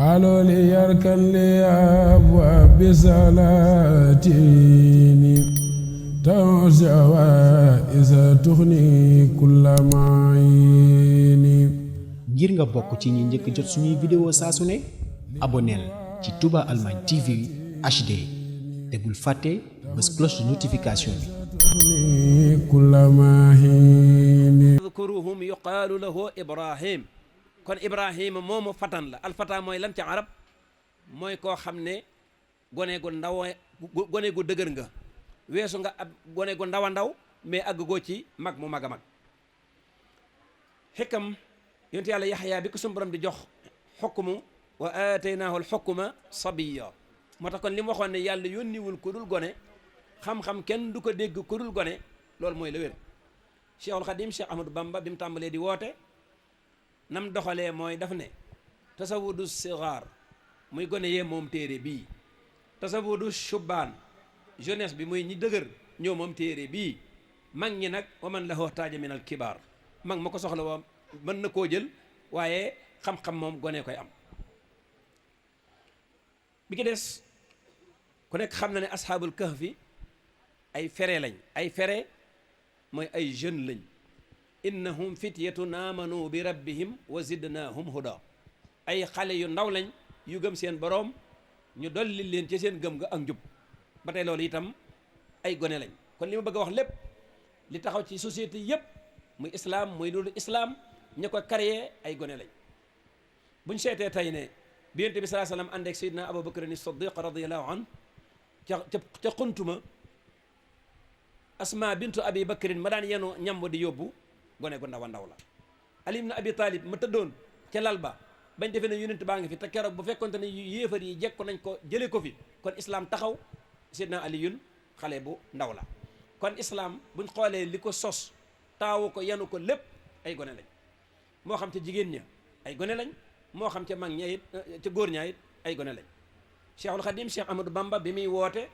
xaaloo li yarkan li abwaabi salaatini tawsawa isa tuxni kulla maayini. ngir nga bokk ci ñi njëkk jot suñuy vidéo saa su ne aboneel ci Touba Allemagne TV HD te bul fàtte bës cloche de notification bi. udkuruhum yuqaalu lahu Ibrahim. kon Ibrahima moomu fatan la alfata mooy lan ca arab mooy koo xam ne gone gu ndaw gone gu dëgër nga weesu nga ab gone gu ndaw a ndaw mais àgg goo ci mag mu mag a mag. xikam yonent yàlla yaxya bi ko sunu borom di jox xukmu wa aataynaahu alxukma sabiya moo tax kon li mu waxoon ne yàlla yónniwul ku dul gone xam-xam kenn du ko dégg ku dul gone loolu mooy la wér. Cheikhul Xadim Cheikh Ahmadou Bamba bi mu tàmbalee di woote nam doxalee mooy daf ne tasawudu sigaar muy gone yee moom téere bii, tasawudu shubaan jeunesse bi muy ñi dëgër ñoo moom téere bii, mag ñi nag wa man lahu taaja min al kibaar mag ma ko soxla woo mën na koo jël waaye xam-xam moom gone koy am. bi ki des ku nekk xam na ne asxaabul kahfi ay fere lañ, ay fere mooy ay jeunes lañ. innahum fityatun amanu bi rabbihim wa zidnahum huda ay xale yu ndaw lañ yu gëm seen boroom ñu dolli leen ci seen gëm ga ak njub ba tey loolu itam ay gone lañ. kon li ma bëgg a wax lépp li taxaw ci société yépp muy islam muy loolu islam ña ko créé ay gone lañ. buñ seetee tey ne bi Yonent bi sallallahu alayhi wasallam ànd ak Seydina Abu Bakr as-Siddiq radiyallahu anhu ca xuntuma Asma bintu Abi Bakrin ma daan yenu ñamb di yóbbu gone gu ndaw a ndaw la. Ali ibn Abi Talib ma tëddoon ca lal ba bañ defee ne yonent baa ngi fi te keroog bu fekkonte ne yéefar yi jekku nañ ko jëlee ko fi kon islam taxaw Seydina Aliyun xale bu ndaw la. kon islam buñ xoolee li ko sos taawu ko yenu ko lépp ay gone lañ moo xam ca jigéen ña ay gone lañ moo xam ca mag ña it ca góor ña it ay gone lañ. Cheikhul Khadim Cheikh Ahmadou Bamba bi muy woote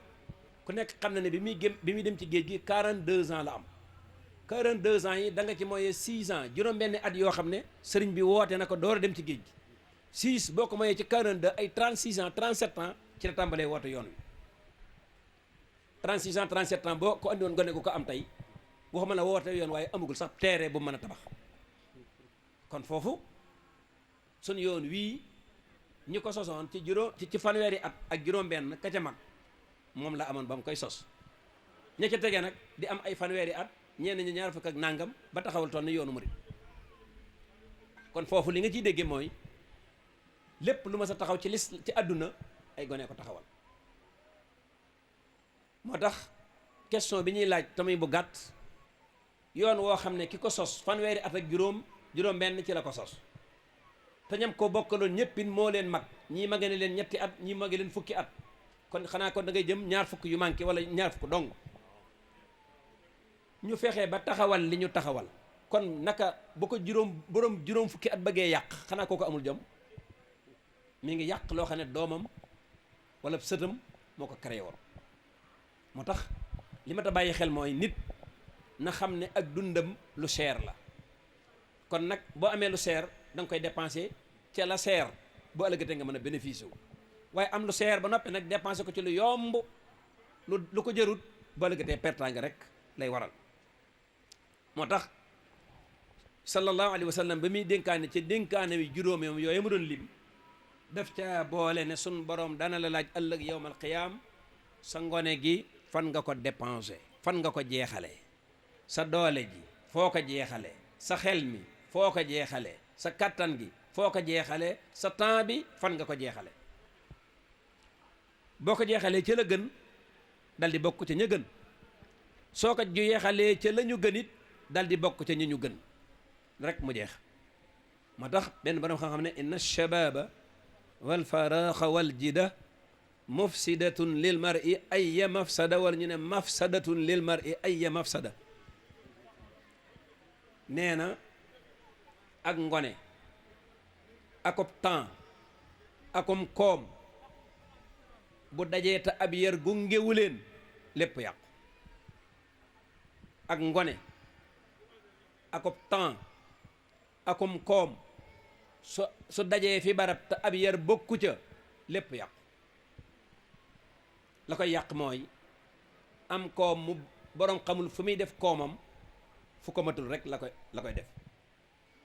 ku nekk xam na ne bi muy dem ci géej gi 42 ans la am. 42 ans yi da nga ci mooyee 6 ans juróom-benni at yoo xam ne sëriñ bi woote na ko door a dem ci géej gi 6 boo ko mooyee ci 42 ay 36 ans 37 ans ci la tàmbalee woote yoon wi 36 ans 37 ans boo ko andi woon gone gu ko am tey waxuma la woote yoon waaye amagul sax teere bu mën a tabax. kon foofu sun yoon wii ñi ko sosoon ci fanweeri at ak juróom-benn ka ca mag moom la amoon ba mu koy sos ña ca tege nag di am ay fanweeri at. ñenn ñi ñaar fukk ak nangam ba taxawal toon ni yoonu murid kon foofu li nga ciy déggee mooy lépp lu ma sa taxaw ci ci àdduna ay gone ko taxawal. moo tax question bi ñuy laaj tamit bu gàtt yoon woo xam ne ki ko sos fanweeri at ak juróom-benn ci la ko sos te ñam ko bokkaloon ñëppin moo leen mag ñii mage ne leen ñetti at ñii mage leen fukki at kon xanaa kon da ngay jëm ñaar fukk yu manqué wala ñaar fukk dong. ñu fexe ba taxawal li ñu taxawal kon naka bu ko juróom fukki at bëggee yàq xanaa kooku amul jom mi ngi yàq loo xam ne doomam wala sëtam moo ko créé woon. moo tax li ma ta bàyyi xel mooy nit na xam ne ak dundam lu cher la kon nag boo amee lu cher da nga koy dépensé ca la cher bu ëllëgatee nga mën a bénéficier wu waaye am lu cher ba noppi nag dépensé ko ci lu yomb lu ko jërut bu ëllëgatee pertaanga rek lay waral. moo tax sallallahu alayhi wa sallam ba muy dénkaane ca dénkaane wi juróom yooyu mu doon lim daf ca boole ne sun borom dana la laaj ëllëg yowmal qiyaam sa ngone gi fan nga ko dépensé fan nga ko jeexale sa doole ji foo ko jeexale sa xel mi foo ko jeexale sa kattan gi foo ko jeexale sa temps bi fan nga ko jeexale boo ko jeexalee ca la gën dal di bokk ca ña gën soo ko jeexalee ca la ñu gën it dal di bokk ca ñi ñu gën rek mu jeex. moo tax benn borom xam-xam ne inna shababa wal faraxa wal jida mufsidatun lil mar'i ayya mafsada wala ñu ne mafsadatun lil mar'i ayya mafsada. nee na ak ngone akob temps akom koom bu dajee te ab yar gungewu leen lépp yàqu. ak ngone akob temps akom koom su dajee fi barab te ab yar bokku ca lépp yàqu. la koy yàq mooy am koom mu borom xamul fu muy def koomam fu ko matul rek la koy def.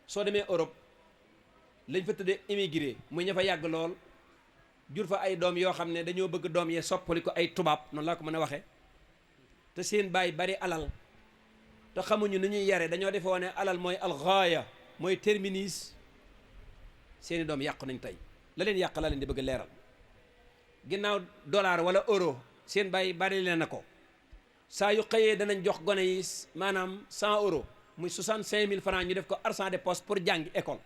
soo demee Europe lañ fa tëddee immigré muy ña fa yàgg lool jur fa ay doom yoo xam ne dañoo bëgg doom yee soppali ko ay tubaab noonu laa ko mën a waxee te seen baay bari alal te xamuñu ni ñuy yare dañoo defe woon ne alal mooy alxaaya mooy terminus. seeni doom yàqu nañ tey la leen yàq la leen di bëgg leeral. ginnaaw dollar wala euro seen baay bari leen na ko saa yu xëyee danañ jox gone yi maanaam 100 euros muy 65 000 francs ñu def ko argent de poche pour jàngi école.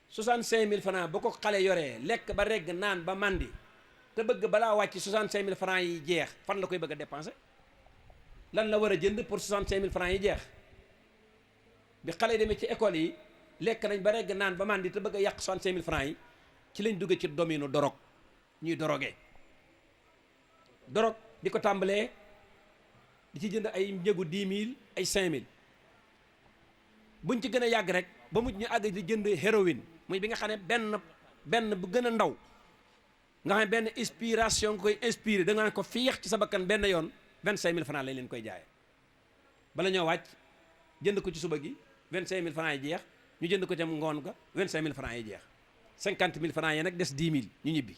65 000 francs bu ko xale yoree lekk ba regg naan ba màndi te bëgg balaa wàcc 65 000 francs yi jeex fan la koy bëgg a dépenser lan la war a jënd pour 65 000 francs yi jeex. bi xale yi demee ci école yi lekk nañ ba regg naan ba màndi te bëgg a yàq 65 000 francs yi ci lañ dugg ci domino dorog ñuy dorogee dorog di ko tàmbalee di ci jënd ay njëgu 10 000 ay 5 000 buñ ci gën a yàgg rek ba mujj ñu àgg di jënd héroïne muy bi nga xam ne benn bu gën a ndaw nga xam ne benn inspiration nga koy inspiré da nga ko fiix ci sa bakkan benn yoon 25 000 francs lañ leen koy jaaye bala ñoo wàcc jënd ko ci suba gi 25 000 francs yi jeex ñu jënd ko ca ngoon ga 25 000 francs yi jeex 50 000 francs yi nag des 10 000 ñu ñibbi.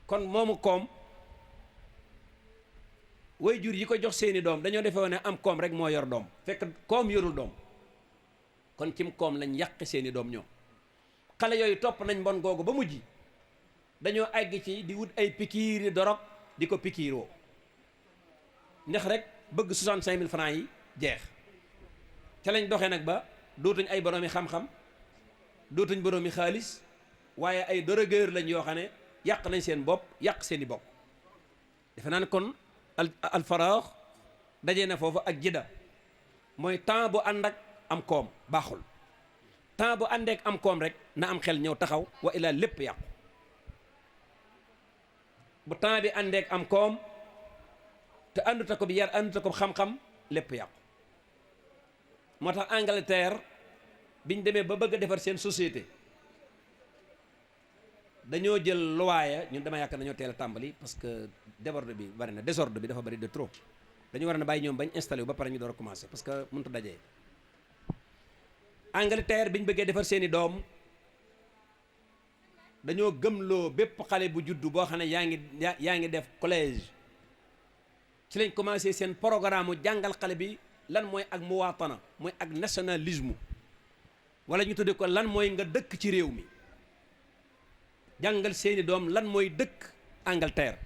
kon moomu koom way jur yi ko jox seeni doom dañoo defee woon ne am koom rek moo yor doom fekk koom yorul doom kon cim koom lañ yàq seeni doom ñoom. xale yooyu topp nañ mbon googu ba mujj dañoo àgg ci di wut ay pikiiri dorog di ko pikiiroo ndax rek bëgg 65 000 francs yi jeex ca lañ doxee nag ba dootuñ ay boroomi xam-xam dootuñ boroomi xaalis waaye ay drogueur lañ yoo xam ne yàq nañ seen bopp yàq seeni bopp. defe naa ne kon al faraax dajee na foofu ak jidda mooy temps bu ànd ak am koom baaxul. temps bu àndeek am koom rek na am xel ñëw taxaw wa ilaa lépp yàqu bu temps bi àndeek am koom te ànduta ko bi yar ànduta ko xam-xam lépp yàqu. moo tax Angleterre biñ demee ba bëgg a defar seen société dañoo jël luwaaya ñun dama yaakaar dañoo teel a tàmbali parce que déborde bi bari na désordre bi dafa bari de trop dañu war a bàyyi ñoom bañ installé wu ba pare ñu door a commencé parce que mënut a dajee. Angleterre biñ bëggee defar seeni doom dañoo gëmloo bépp xale bu juddu boo xam ne yaa ngi def collège ci lañ commencé seen programme mu jàngal xale bi lan mooy ak muwaatana mooy ak nationalisme wala ñu tuddee ko lan mooy nga dëkk ci réew mi jàngal seeni doom lan mooy dëkk Angleterre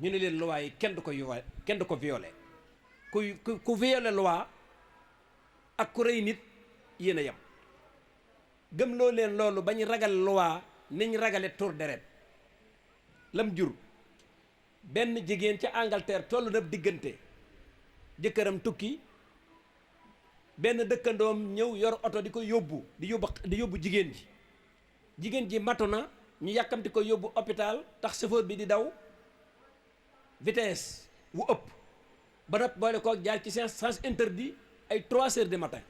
ñu ne leen loi yi kenn du ko violé ku violé loi ak ku rëy nit yéen a yem gëm loo leen loolu bañ ragal loi niñ ragale tur deret lam jur benn jigéen ca Angleterre tollu na diggante jëkkëram tukki benn dëkkandoom ñëw yor oto di ko yóbbu di yóbbu jigéen ji matu na ñu yàkkamti ko yóbbu hôpital tax chauffeur bi di daw vitesse wu ëpp ba nag boole koo jaar ci sens interdit ay 3 heures du matin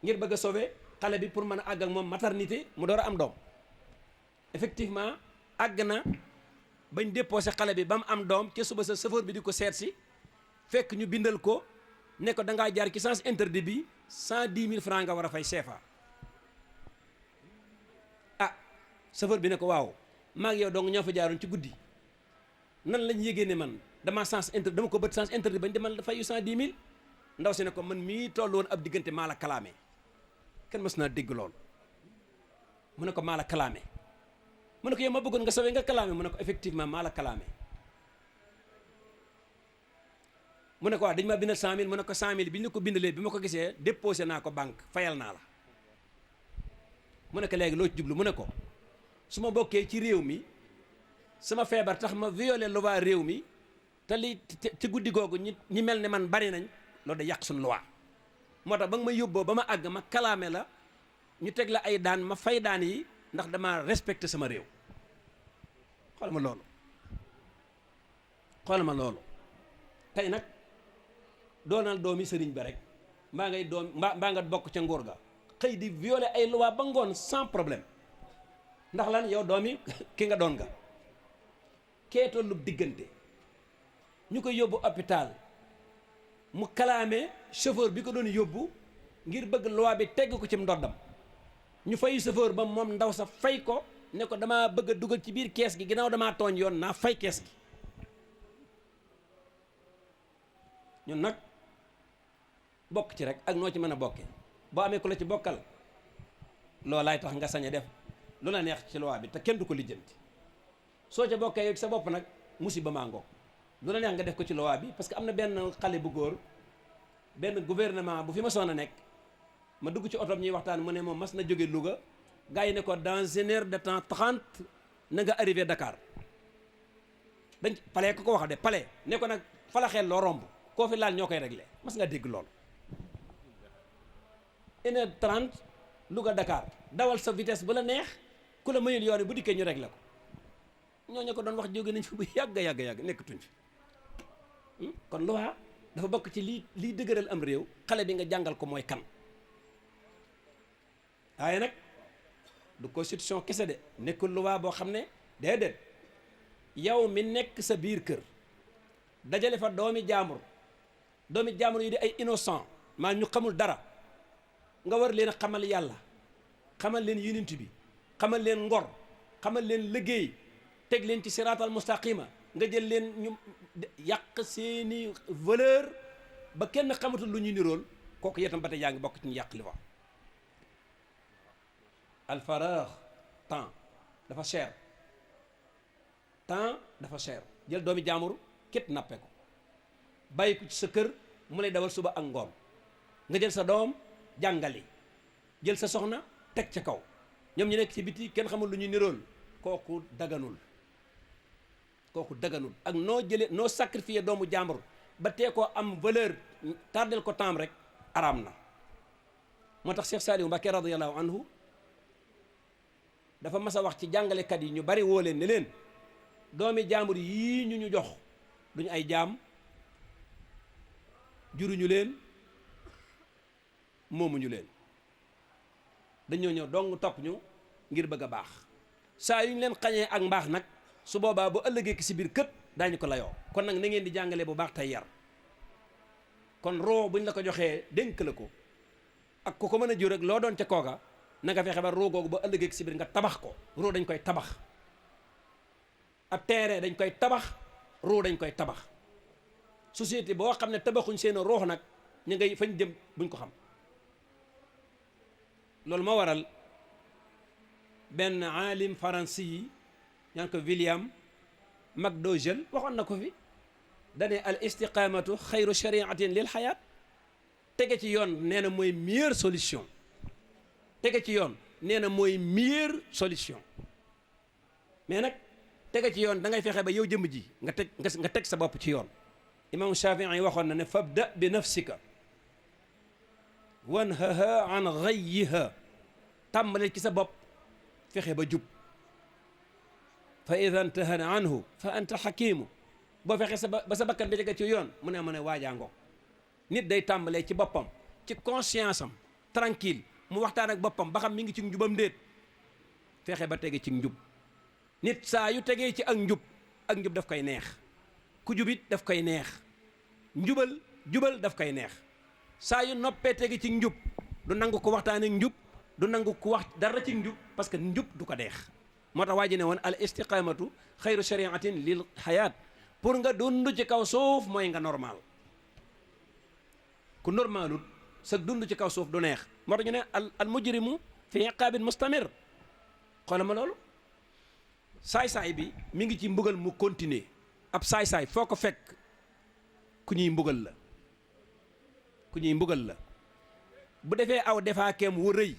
ngir bëgg a sauver xale bi pour mën a àgg ak moom maternité mu door a am doom effectivement àgg na bañ déposé xale bi ba mu am doom ca suba sa chauffeur bi di ko seet si fekk ñu bindal ko ne ko da ngaa jaar ci sens interdit bi 110 000 francs nga war a fay CFA ah chauffeur bi ne ko waaw maag yow dong ñoo fa jaaroon ci guddi nan lañ yégée ne man dama ko bët sens interdit bañ demal fayu 110 000 ndaw si ne ko man mii toll woon ab diggante maa la kalaame kenn mës naa dégg lool mu ne ko maa la kalaame mu ne ko yow ma bëggoon nga sawee nga kalaame mu ne ko effectivement maa la kalaame mu ne ko waaw dañ ma bindal 100 000 mu ne ko 100 000 bi ñu ko bindalee bi ma ko gisee déposé naa ko banque fayal naa la mu ne ko léegi loo ci jublu mu ne ko su ma bokkee ci réew mi sama feebar tax ma violé loi réew mi te li ci guddi googu ñi mel ne man bari nañ loolu da yàq suñu loi moo tax ba nga ma yóbboo ba ma àgg ma kalaame la ñu teg la ay daan ma fay daan yi ndax dama respecté sama réew xool ma loolu tey nag doonal doomi sëriñ ba rek mbaa ngay doom mbaa nga bokk ca nguur ga xëy di violer ay loi ba ngoon sans problème ndax lan yow doomi ki nga doon nga kee tollu diggante ñu koy yóbbu hôpital mu kalaame chauffeur bi ko doon yóbbu ngir bëgg loi bi tegg ko ci ndoddam ñu fay chauffeur ba moom ndaw sa fay ko ne ko damaa bëgg a dugal ci biir kees gi ginnaaw damaa tooñ yoon naa fay kees gi ñun nag bokk ci rek ak noo ci mën a bokkee boo amee ku la ci bokkal loolaay tax nga sañ a def lu la neex ci loi bi te kenn du ko lijjanti soo ca bokkee yow sa bopp nag musiba maa ngoog lu la neex nga def ko ci loi bi parce que am na benn xale bu góor benn gouvernement bu fi ma soon a nekk ma dugg ci otom ñuy waxtaan mu ne moom mas na jóge Louga gars yi ne ko dans une heure de temps 30 na nga arrivé Dakar dañ palais ko wax de palais ne ko nag fala xel loo romb koo fi laal ñoo koy réglé mas nga dégg loolu 1h30 Louga Dakar dawal sa vitesse bu la neex ku la mayul yoon bu dikkee ñu réglé ko ñooñu ko doon wax jóge nañ fi bu yàgg nekkatuñ fi kon loi dafa bokk ci liy dëgëral am réew xale bi nga jàngal ko mooy kan waaye nag du constitution kese de nekkul loi boo xam ne déedéet yow mi nekk sa biir kër dajale fa doomi jaambur yi di ay innocent maa ñu xamul dara nga war leen a xamal yàlla xamal leen yonent bi xamal leen ngor xamal leen liggéey teg leen ci siraatal mustaqima nga jël leen ñu yàq seeni valeur ba kenn xamatul lu ñuy nirool kooku yetam ba tey yaa ngi bokk ci ñu yàq li wa alfaraax temps dafa cher jël doomi jaamur kit nappe ko bàyyi ko ci sa kër mu lay dawal suba ak ngoon nga jël sa doom jàngali jël sa soxna teg ca kaw ñoom ñu nekk ci biti kenn xamul lu ñuy nirool kooku daganul ak noo jëlee noo sacrifier doomu jàmbur ba tee koo am valeur tardel ko temps rek araam na moo tax Cheikh Saliou Mbacké radiyallahu anhu dafa mas a wax ci jàngalekat yi ñu bari woo leen ne leen doomi jàmbur yii ñu jox duñu ay jaam juruñu leen moomuñu leen dañoo ñëw dong topp ñu ngir bëgg a baax saa yu ñu leen xañee ak mbaax nag su boobaa bu ëllëgee ki si biir kët daañu ko layoo kon nag na ngeen di jàngale bu baax tey yar kon roo buñ la ko joxee dénk la ko ak ku ko mën a jur rek loo doon ca kooka na nga fexe ba roo googu ba ëllëgee ki si biir nga tabax ko roo dañ koy tabax ab terrain dañ koy tabax roo dañ koy tabax société boo xam ne tabaxuñ seen roox nag ñu ngay fañ jëm buñ ko xam loolu moo waral benn aalim faransi yi ñaan ko William McDougall waxoon na ko fi dane al istiqamatu xayru shariatin lil xayaat tege ci yoon nee na mooy meilleure solution tege ci yoon nee na mooy meilleure solution mais nag tege ci yoon da ngay fexe ba yow jëmm ji nga teg sa bopp ci yoon imam Shafii waxoon na ne fabda bi nafsika wanhaha an ghayyiha tàmbale ci sa bopp fexe ba jub fa ida ntahana anhu fa anta xakimu boo fexe ba sa bakkan bi tege ci yoon mu ne waajaango nit day tàmbalee ci boppam ci conscience am tranquille mu waxtaan ak boppam ba xam mi ngi ci njubam déet fexe ba tege ci njub nit saa yu tegee ci ak njub daf koy neex ku jubit daf koy neex jubal daf koy neex saa yu noppee tege ci njub du nangu ko waxtaan ak njub du nangu ku wax dara ci njub parce que njub du ko deex moo tax waa ji ne woon al istiqamatu xayru shariatin lil xayaat pour nga dund ci kaw suuf mooy nga normal ku normalut sa dund ci kaw suuf du neex moo tax ñu ne al mujrimu fi iqaabin mustamir xoolal ma loolu saay-saay bi mi ngi ci mbugal mu continuer ab saay-saay foo ko fekk ku ñuy mbugal la bu defee aw defaakeem wu rëy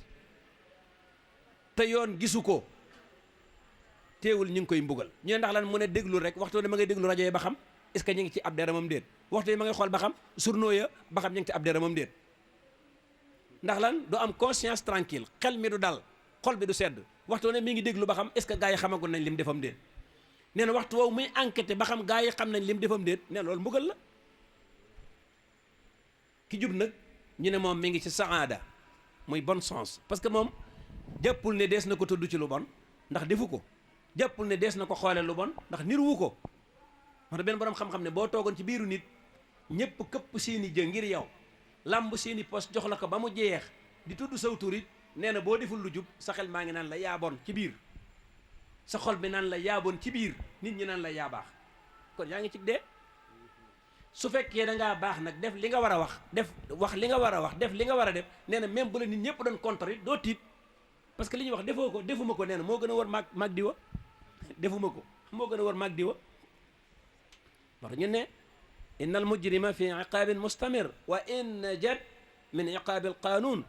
te yoon gisu ko teewul ñu ngi koy mbugal ñu ne ndax lan mu ne déglu rek waxtu ne ma ngay déglu rajo yi ba xam est-ce que ñu ngi ci ab deramam déet waxtu yi ma ngay xool ba xam journaux ya ba xam ñu ngi ci ab deramam déet ndax lan du am conscience tranquille xel mi du dal xol bi du sedd waxtu ne mi ngi déglu ba xam est-ce que gaa yi xamagoon nañ lim defam déet nee na waxtu woowu muy enquêté ba xam gaa yi xam nañ lim defam déet nee na loolu mbugal la ki jub nag ñu ne moom mi ngi ci saada muy bon sens parce que moom jàppul ne dees na ko tudd ci lu bon ndax defu ko, jàppul ne dees na ko xoole lu bon ndax niruwu ko. wax benn borom xam-xam ne boo toogoon ci biiru nit ñëpp këpp seeni jë ngir yow làmb seeni poste jox la ko ba mu jeex di tudd saw tur it nee na boo deful lu jub sa xel maa ngi naan la yaa bon ci biir, sa xol bi naan la yaa bon ci biir, nit ñi naan la yaa baax, kon yaa ngi ci dee. su fekkee da ngaa baax nag def li nga war a wax wax li nga war a wax def li nga war a def nee na même bu la nit ñëpp doon contre it doo tiit parce que li ñuy wax defoo ko defuma ko nee na moo gën a war mag di wa defuma ko moo gën a war mag di wa moo tax ñu ne inna al mujrima fi iqaabin mustamir wa in najat min iqaabi al qanun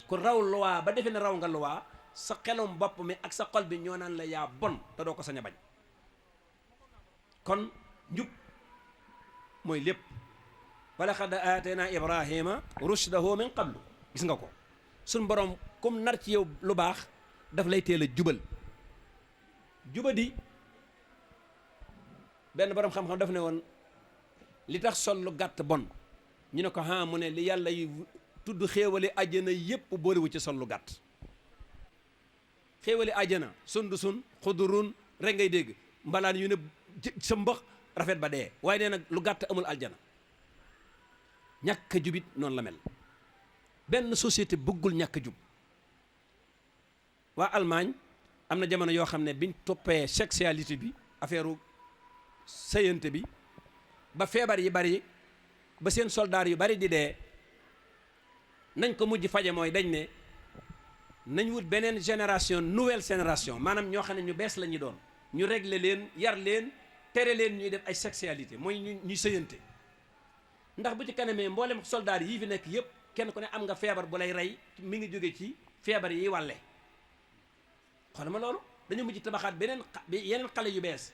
ku raw luwaa ba defe ne raw nga luwaa sa xelum bopp mi ak sa xol bi ñoo naan la yaa bon te doo ko sañ a bañ. kon njub mooy lépp wala xad aatayna ibrahima rushdahu min qablu gis nga ko suñ borom comme nar ci yow lu baax daf lay teel a jubal. jubadi benn borom xam-xam daf ne woon li tax sol lu gàtt bon ñu ne ko ha mu ne li yàlla yi tudd xéewali àjjana yépp boolewu ci sol lu gàtt. xéewali àjjana sundusun xudurun rek ngay dégg mbalaan yu ne sa mbax rafet ba dee waaye nee nag lu gàtt amul aljana. ñàkk a jubit noonu la mel benn société bëggul ñàkk a jub. waa Allemagne am na jamono yoo xam ne biñ toppee sexualité bi affaire sëyante bi ba feebar yi bari ba seen soldaar yu bari di dee nañ ko mujj faje mooy dañ ne nañ wut beneen génération nouvelle génération maanaam ñoo xam ne ñu bees la ñu doon ñu régler leen yar leen tere leen ñuy def ay sexualité mooy ñuy sëyante ndax bu ci kanamee mboolem soldaar yii fi nekk yëpp kenn ku ne am nga feebar bu lay rey mi ngi jóge ci feebar yi wàlle xoolal ma loolu dañu mujj tabaxaat yeneen xale yu bees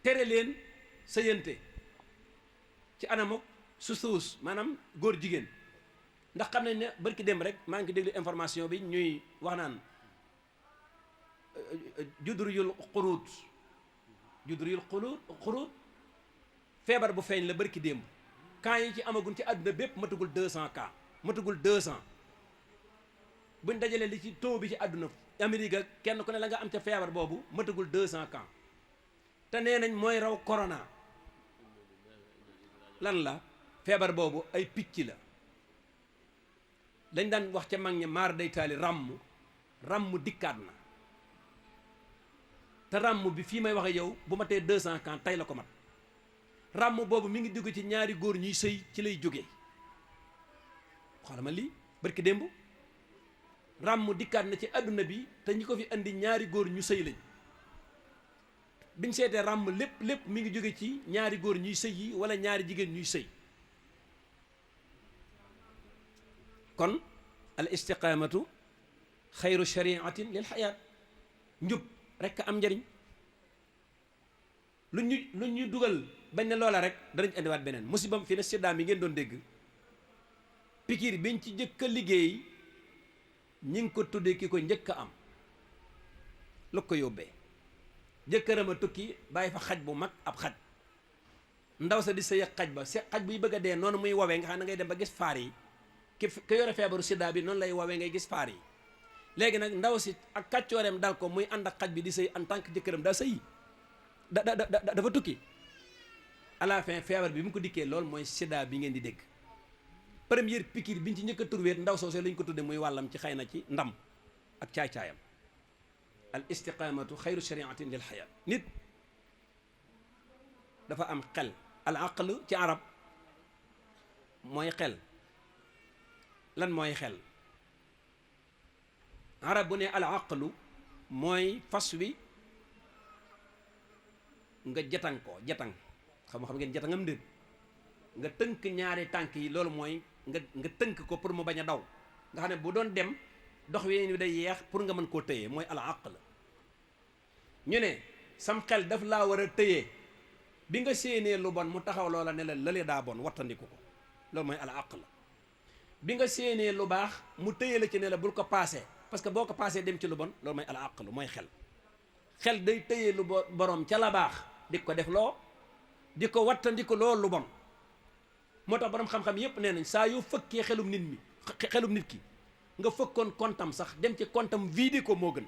tere leen sëyante ci anamuk suus maanaam góor jigéen ndax xam nañ ne barki dem rek maa ngi déglu information bi ñuy wax naan judruyul xuruut feebar bu feeñ la barki démb cas yi ci amagun ci àdduna bépp matugul 200 cas matugul 200 buñ dajalee li ci taux bi ci àdduna Amérique kenn ku ne la nga am ca feebar boobu matugul 200 cas te nee nañ mooy raw corona. lan la feebar boobu ay picc la dañ daan wax ca mag ña maar day taali ràmm dikkaat na te ràmm bi fii may waxe yow bu ma tee 200 cas tey la ko mat ràmm boobu mi ngi dugg ci ñaari góor ñuy sëy ci lay jógee xoolal ma lii barki démb ràmm dikkaat na ci àdduna bi te ñi ko fi andi ñaari góor ñu sëy lañ biñ seetee ràmm lépp mi ngi jóge ci ñaari góor ñuy sëy yi wala ñaari jigéen ñuy sëy kon al istiqaamatu xayru shariatin lil xayaat njub rekk am njariñ lu ñu dugal bañ ne loola rek danañ indiwaat beneen musibam fi ne siddaam yi ngeen doon dégg pikiir biñ ci njëkk a liggéey ñi ngi ko tuddee ki ko njëkk a am lu ko yóbbee jëkkëram a tukki bàyyi fa xaj bu mag ab xaj ndaw sa di sëy ak xaj ba xaj buy bëgg a dee noonu muy woowee nga xam ne ngay dem ba gis faar yi ki yore feebaru sida bi noonu lay woowee ngay gis faar yi léegi nag ndaw si ak kàccooreem dal ko muy ànd ak xaj bi di sëy en tant que jëkkëram daa sëyi dafa tukki à la fin feebar bi mu ko dikkee loolu mooy sida bi ngeen di dégg première piqûre biñ ci njëkk a turweet ndaw soosee lañ ko tudde muy wàllam ci xëy na ci ndam ak caay-caayam al istiqamatu xayru shariatin lil xayaat nit dafa am xel al aql ci arab mooy xel lan mooy xel arab bu ne al aqlu mooy fas wi nga jatan ko jatan xam ngeen jatangam déet nga tënk ñaari tànk yi loolu mooy nga tënk ko pour mu bañ a daw nga xam ne bu doon dem dox wi day yeex pour nga mën koo tëyee mooy al aql ñu ne sam xel daf laa war a tëyee bi nga séenee lu bon mu taxaw loola ne la lële daa bon wattandiku ko loolu mooy al aql bi nga séenee lu baax mu tëyee la ci ne la bul ko paasee parce que boo ko paasee dem ci lu bon loolu mooy al aql mooy xel day tëyee lu borom ca la baax di ko def loo di ko wattandiku loolu lu bon moo tax borom xam-xam yépp nee nañ saa yoo fëkkee xelum nit ki nga fëkkoon comptam sax dem ci comptam vidé ko moo gën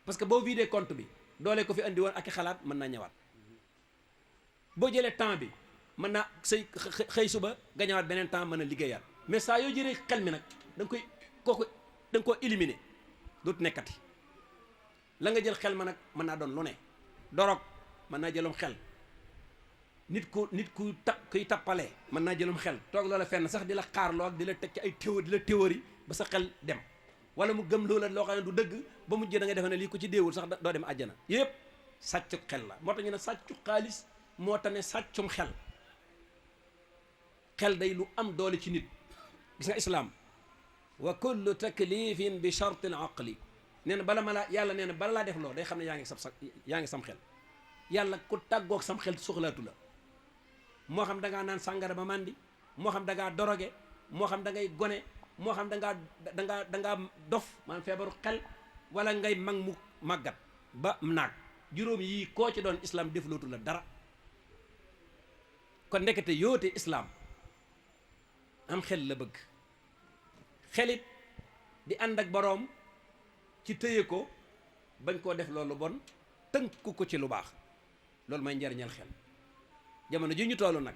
parce que boo vidé compte bi doole ko fi andi woon ak i xalaat mën naa ñëwaat boo jëlee temps bi mën naa xëy suba nga ñëwaat beneen temps mën a liggéeyaat mais saa yoo jëlee xel mi nag da nga koo éliminer dootu nekkati la nga jël xel ma nag mën naa doon lu ne dorog mën naa jëlum xel nit kuy tappalee mën naa jëlum xel toog loola fenn sax di la xaarloo ak di la teg ci ay théorie ba sa xel dem wala mu gëm loola loo xam ne du dëgg ba mujj da nga defe ne lii ko ci déewul sax doo dem àjjana yépp sàccu xel la moo tax ñu ne sàccu xaalis moo tax ne sàccum xel day lu am doole ci nit gis nga islaam wa kullu taklifin bi sharti al aqli nee na yàlla nee na bala laa def loo day xam ne yaa ngi sam xel yàlla ku tàggoog sam xel soxlaatu la moo xam da ngaa naan sàngara ba màndi moo xam da ngaa doroge moo xam da ngay gone moo xam da ngaa dof maanaam feebaru xel wala ngay mag mu màggat ba naag juróom yii koo ci doon islam deflootu la dara kon ndekete yoote islam am xel la bëgg xelit di ànd ak boroom ci tëye ko bañ koo def loolu bon tënku ko ci lu baax loolu mooy njariñal xel jamono ji ñu toll nag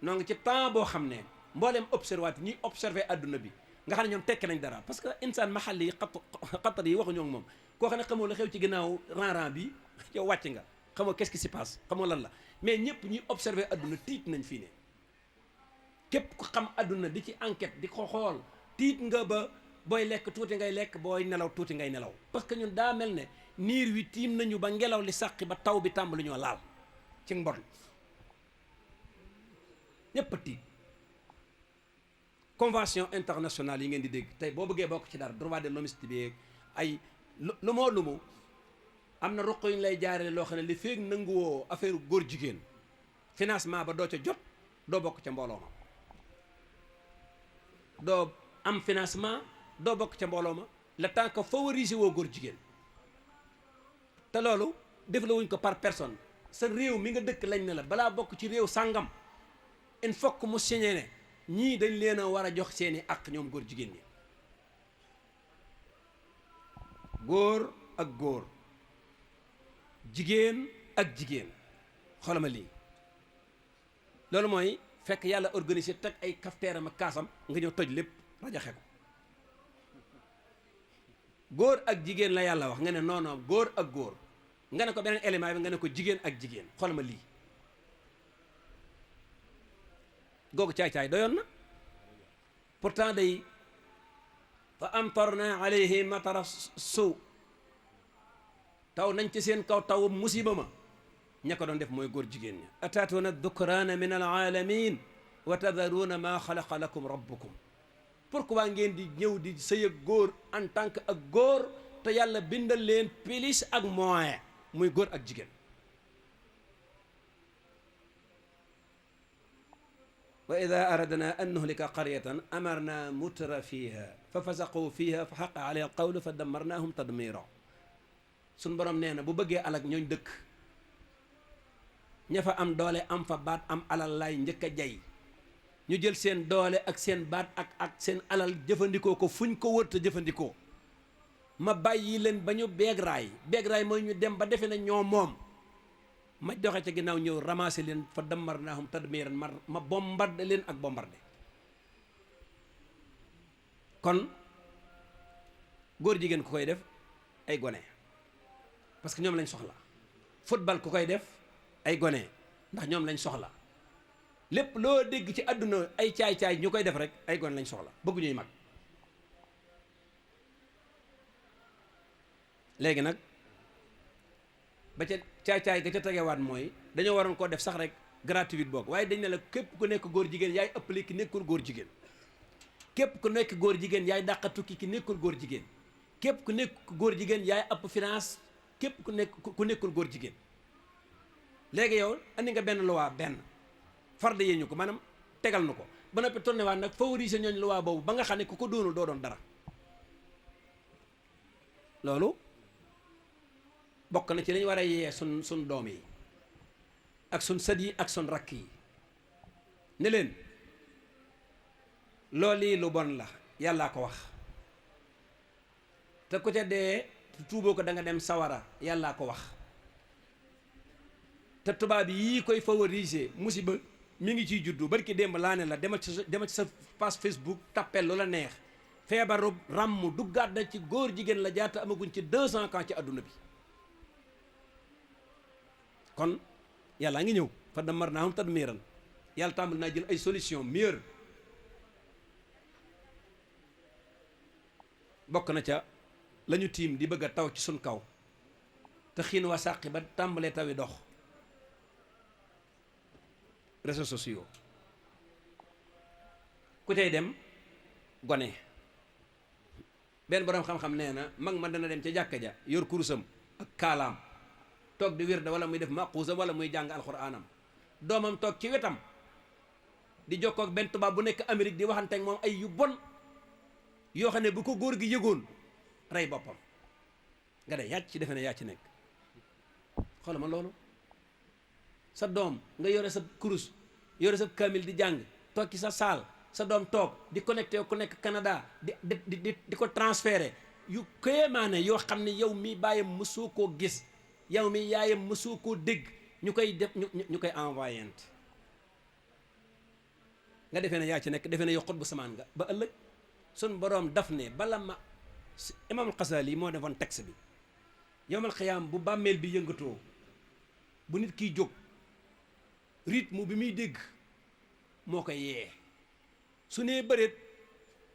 noo ngi ci temps boo xam ne mbooleem observateur ñuy observé adduna bi nga xam ne ñoom tekki nañ dara parce que insaan maxal yi xattar yi waxuñoo ak moom koo xam ne xamoo la xew ci ginnaaw ran bi yow wàcc nga xamoo qu'est-ce qui se passe xamoo lan la mais ñëpp ñuy observé adduna tiit nañ fii ne képp ku xam adduna di ci enquête di ko xool tiit nga ba booy lekk tuuti ngay lekk booy nelaw tuuti ngay nelaw parce que ñun daa mel ne niir wi tiim nañu ba ngelaw li sàqi ba taw bi tàmbali ñoo laal ci mbon ñépp a tiit convention internationale yi ngeen di dégg tey boo bëggee bokk ci dara droit de l'homme bi ay lu mu am na ruq yu ñu lay jaarale loo xam ne li feeg nanguwoo affaire góor jigéen financement ba doo ca jot doo bokk ca mbooloo ma doo am financement doo bokk ca mbooloo ma le temps que favoriser woo góor jigéen te loolu def la wuñ ko par personne sa réew mi nga dëkk lañ ne la balaa bokk ci réew sàngam il faut que mu signé ne ñii dañ leen a war a jox seeni àq ñoom góor jigéen ñi góor ak góor jigéen ak jigéen xoolama lii loolu mooy fekk yàlla organisé teg ay kafteeram ak kaasam nga ñëw toj lépp rajaxe ko góor ak jigéen la yàlla wax nga ne non non góor ak góor nga ne ko beneen élément bi nga ne ko jigéen ak jigéen xoolama lii googu caay-caay doyoon na pourtant day fa amtarna alayhim matara sow taw nañ ci seen kaw taw musiba ma ña ko doon def mooy góor jigéen ña ataatuuna dukraana min alaalamin wa tadaruuna maa xalaqa lakum rabbukum pourquoi ngeen di ñëw di sëy ak góor en tant que ak góor te yàlla bindal leen pilis ak moyen muy góor ak jigéen wa ida aradna an nuhlika qaryatan amarna mutra fiha fa fasaqu fiha fa xaqa alayha alqawlu fa damarnahum tadmira suñ borom nee na bu bëggee alak ñooñ dëkk ña fa am doole am fa baat am alal lay njëkk a jay ñu jël seen doole ak seen baat ak seen alal jëfandikoo ko fuñ ko wërta jëfandikoo ma bàyyi leen ba ñu beegraay mooy ñu dem ba defe na ñoo moom ma doxe ca ginnaaw ñëw ramasser leen fa damarnaahum tadmiran ma bombardé leen ak bombardé kon góor jigéen ku koy def ay gone parce que ñoom lañ soxla football ku koy def ay gone ndax ñoom lañ soxla lépp loo dégg ci àdduna ay caay-caay ñu koy def rek ay gone lañ soxla bëgguñuy mag léegi nag ba ca caay-caay ga ca tegewaat mooy dañoo waroon koo def sax rek gratuite boog waaye dañ ne la képp ku nekk góor jigéen yaay ëppale ki nekkul góor jigéen képp ku nekk góor jigéen yaay dàqa tukki ki nekkul góor jigéen képp ku nekk góor jigéen yaay ëpp finance képp ku nekkul góor jigéen léegi yow andi nga benn loi benn farde yee ñu ko maanaam tegal nu ko ba noppi tourné waat nag favoriser ñooñ loi boobu ba nga xam ne ku ko doonul doo doon dara loolu bokk na ci lañu war a yee sun doom yi ak sun sët yi ak sun rakk yi ne leen loolu lu bon la yàllaa ko wax te ku ca dee tuuboo ko da nga dem sawara yàllaa ko wax te tubaab yii koy favoriser musiba mi ngi ciy juddu barki démb laa ne la demal ci sa page Facebook tappel lu la neex feebaru ràmm duggaat na ci góor jigéen la jaata amaguñ ci 200 ans ci àdduna bi kon yàllaa ngi ñëw fa dammarnaahum tadmiiran yàlla tàmbali naa jël ay solution meilleure bokk na ca la ñu tiim di bëgg a taw ci suñ kaw te xiin waa sàqi ba tàmbalee tawi dox réseaux sociaux ku tey dem gone benn boroom xam-xam nee na mag ma dana dem ca jàkka ja yor kurusam ak kaalaam toog di wirda wala muy def maquusam wala muy jàng alxuraanam doomam toog ci wetam di jokkoo ak benn tubaab bu nekk Amérique di waxante ak moom ay yu bon yoo xam ne bu ko góor gi yëgoon rey boppam nga de yàcc ci defe ne yaa ci nekk xoolal ma loolu sa doom nga yore sa kurus yore sa kaamil di jàng toog ci sa saal sa doom toog di connecté ku nekk Canada di ko transféré yu kéemaane yoo xam ne yow mi bàyyam mësoo koo gis yow mi yaayam mësoo koo dégg ñu koy def ñu koy envoyé nga defee ne yaa ci nekk defee ne yow xut bu samaan nga ba ëllëg sun boroom daf ne bala ma imaamul Xasaali moo defoon texte bi yowmal xiyaam bu bàmmeel bi yëngatoo bu nit kiy jóg rythme bi muy dégg moo koy yee su nee bëreet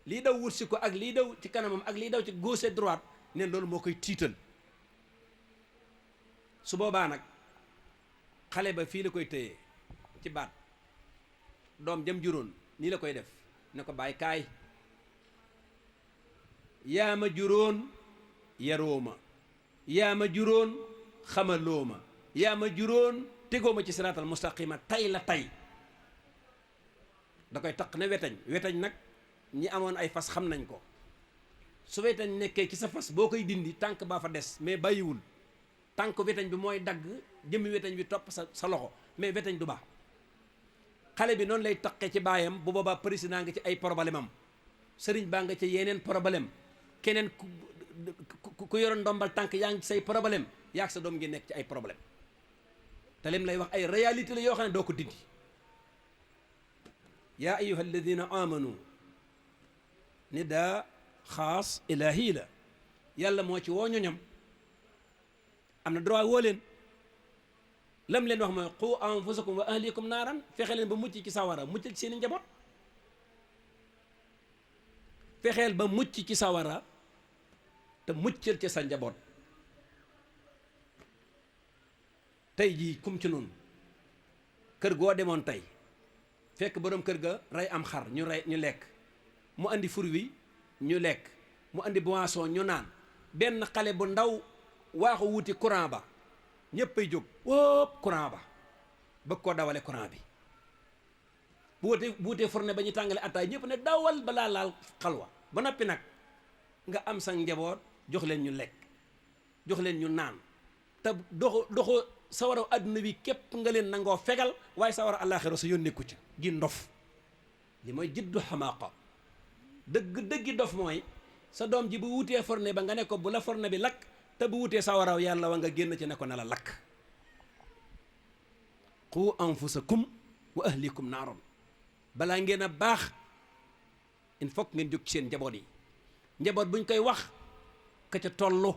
lii daw wursi ko ak lii daw ci kanamam ak lii daw ci gauche et droite neen loolu moo koy tiital su boobaa nag xale ba fii la koy tëyee ci baat doom jam juróon nii la koy def ne ko bàyyi kaay yaa ma juróon yaroo ma yaa ma juróon xamaloo ma yaa ma juróon tegoo ma ci siraatal mustaqima tay la tay da koy taq ne wetañ nag ñi amoon ay fas xam nañ ko su wetañ nekkee ci sa fas boo koy dindi tànk baa fa des mais bàyyiwul tànk wetañ bi mooy dagg jëmmi wetañ bi topp sa loxo mais wetañ du baax xale bi noonu lay taqee ci baayam bu boobaa président nga ci ay problème am sëriñ baa nga ci yeneen problème keneen ku yoroon ndombal tànk yaa ngi ci say problème yaa ak sa doom ngi nekk ci ay problème te lim lay wax ay réalité la yoo xam ne doo ko dindi yaa ayyuha alladina amanu nidaa xaas ilaahi la yàlla moo ci woo ñoñam am na droit woo leen lam leen wax mooy qu anfusakum wa ahlikum naaran fexe leen ba mucc ci sawara muccal ci seen i njaboot fexeel ba mucc ci sawara te muccal ci sa njaboot tey jii kum ci noonu kër goo demoon tey fekk boroom kër ga rey am xar ñu lekk mu andi fur wi ñu lekk mu andi boisson ñu naan benn xale bu ndaw waaxu wuti courant ba ñëpp ay jóg wóop courant ba bëgg koo dawale courant bi bu wutee fourne ba ñu tàngale attaay ñëpp ne dawal balaa laal xalwa ba noppi nag nga am sa njaboot jox leen ñu lekk jox leen ñu naan te doxo sawara àdduna bi képp nga leen nangoo fegal waaye sawara àllaaxira sa yoon nekku ca gi ndof li mooy jiddu xamaaqa dëggi dof mooy sa doom ji bu wutee fourne ba nga ne ko bu la fourne bi lakk te bu wutee sawaraw yàlla wa nga génn ci ne ko na la lakk qu anfusakum wa ahlikum naaron balaa ngeen a baax il faut ngeen jóg ci seen njaboot yi njaboot buñ koy wax ka ca tollu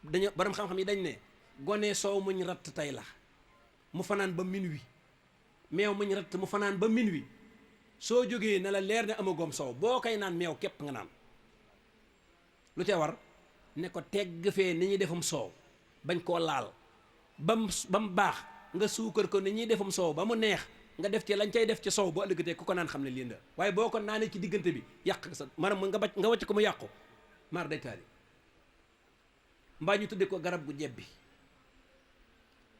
dañu borom xam-xam yi dañ ne gone soow muñ ratt tey la mu fanaan ba minuit meew muñ ratt mu fanaan ba minuit soo jógee ne la leer ne amagoom soow boo koy naan meew képp nga naan lu ca war ne ko tegg fee ni ñuy defum soow bañ koo laal ba mu baax nga suukar ko ni ñuy defum soow ba mu neex nga def ci lañ cay def ci soow boo ëllëgatee ku ko naan xam ne lii la waaye boo ko naanee ci diggante bi yàq sa maanaam nga wàcc ko mu yàqu maar day taali mbaa ñu tudde ko garab gu jebbi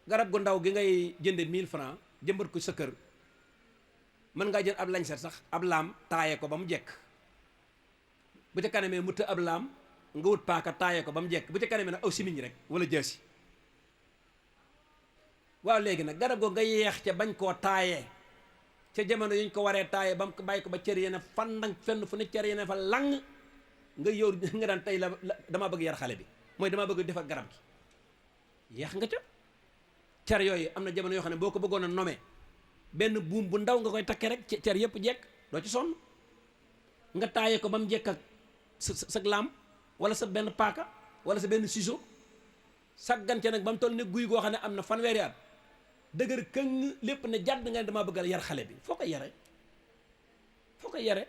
garab gu ndaw gi ngay jënde 1000 francs jëmbat ko sa kër mën ngaa jël ab lañset sax ab laam taaye ko ba mu jekk bu ca kanamee mu të ab laam nga wut paaka taaye ko ba mu jekk bu ca kanamee nag aw simiñ rek wala jaasi waaw léegi nag garab goo nga yeex ca bañ koo taayee ca jamono yuñ ko waree taaye ba mu ko bàyyi ko ba cër yéene fan nag fenn fu ne cër yéene fa lang nga yow nga daan tey la damaa bëgg yar xale bi mooy damaa bëgg defar garab gi yeex nga ca cer yooyu am na jamono yoo xam ne boo ko bëggoon a nommer benn buum bu ndaw nga koy takke rek cer yëpp jekk doo ci sonn nga taaye ko ba mu jekk ak sa laam wala sa benn paaka wala sa benn ciseau saggan ca nag ba mu toll ne guy goo xam ne am na fanweeri at dëgër këng lépp ne jàdd nga ne damaa bëgg a yar xale bi foo koy yare foo koy yare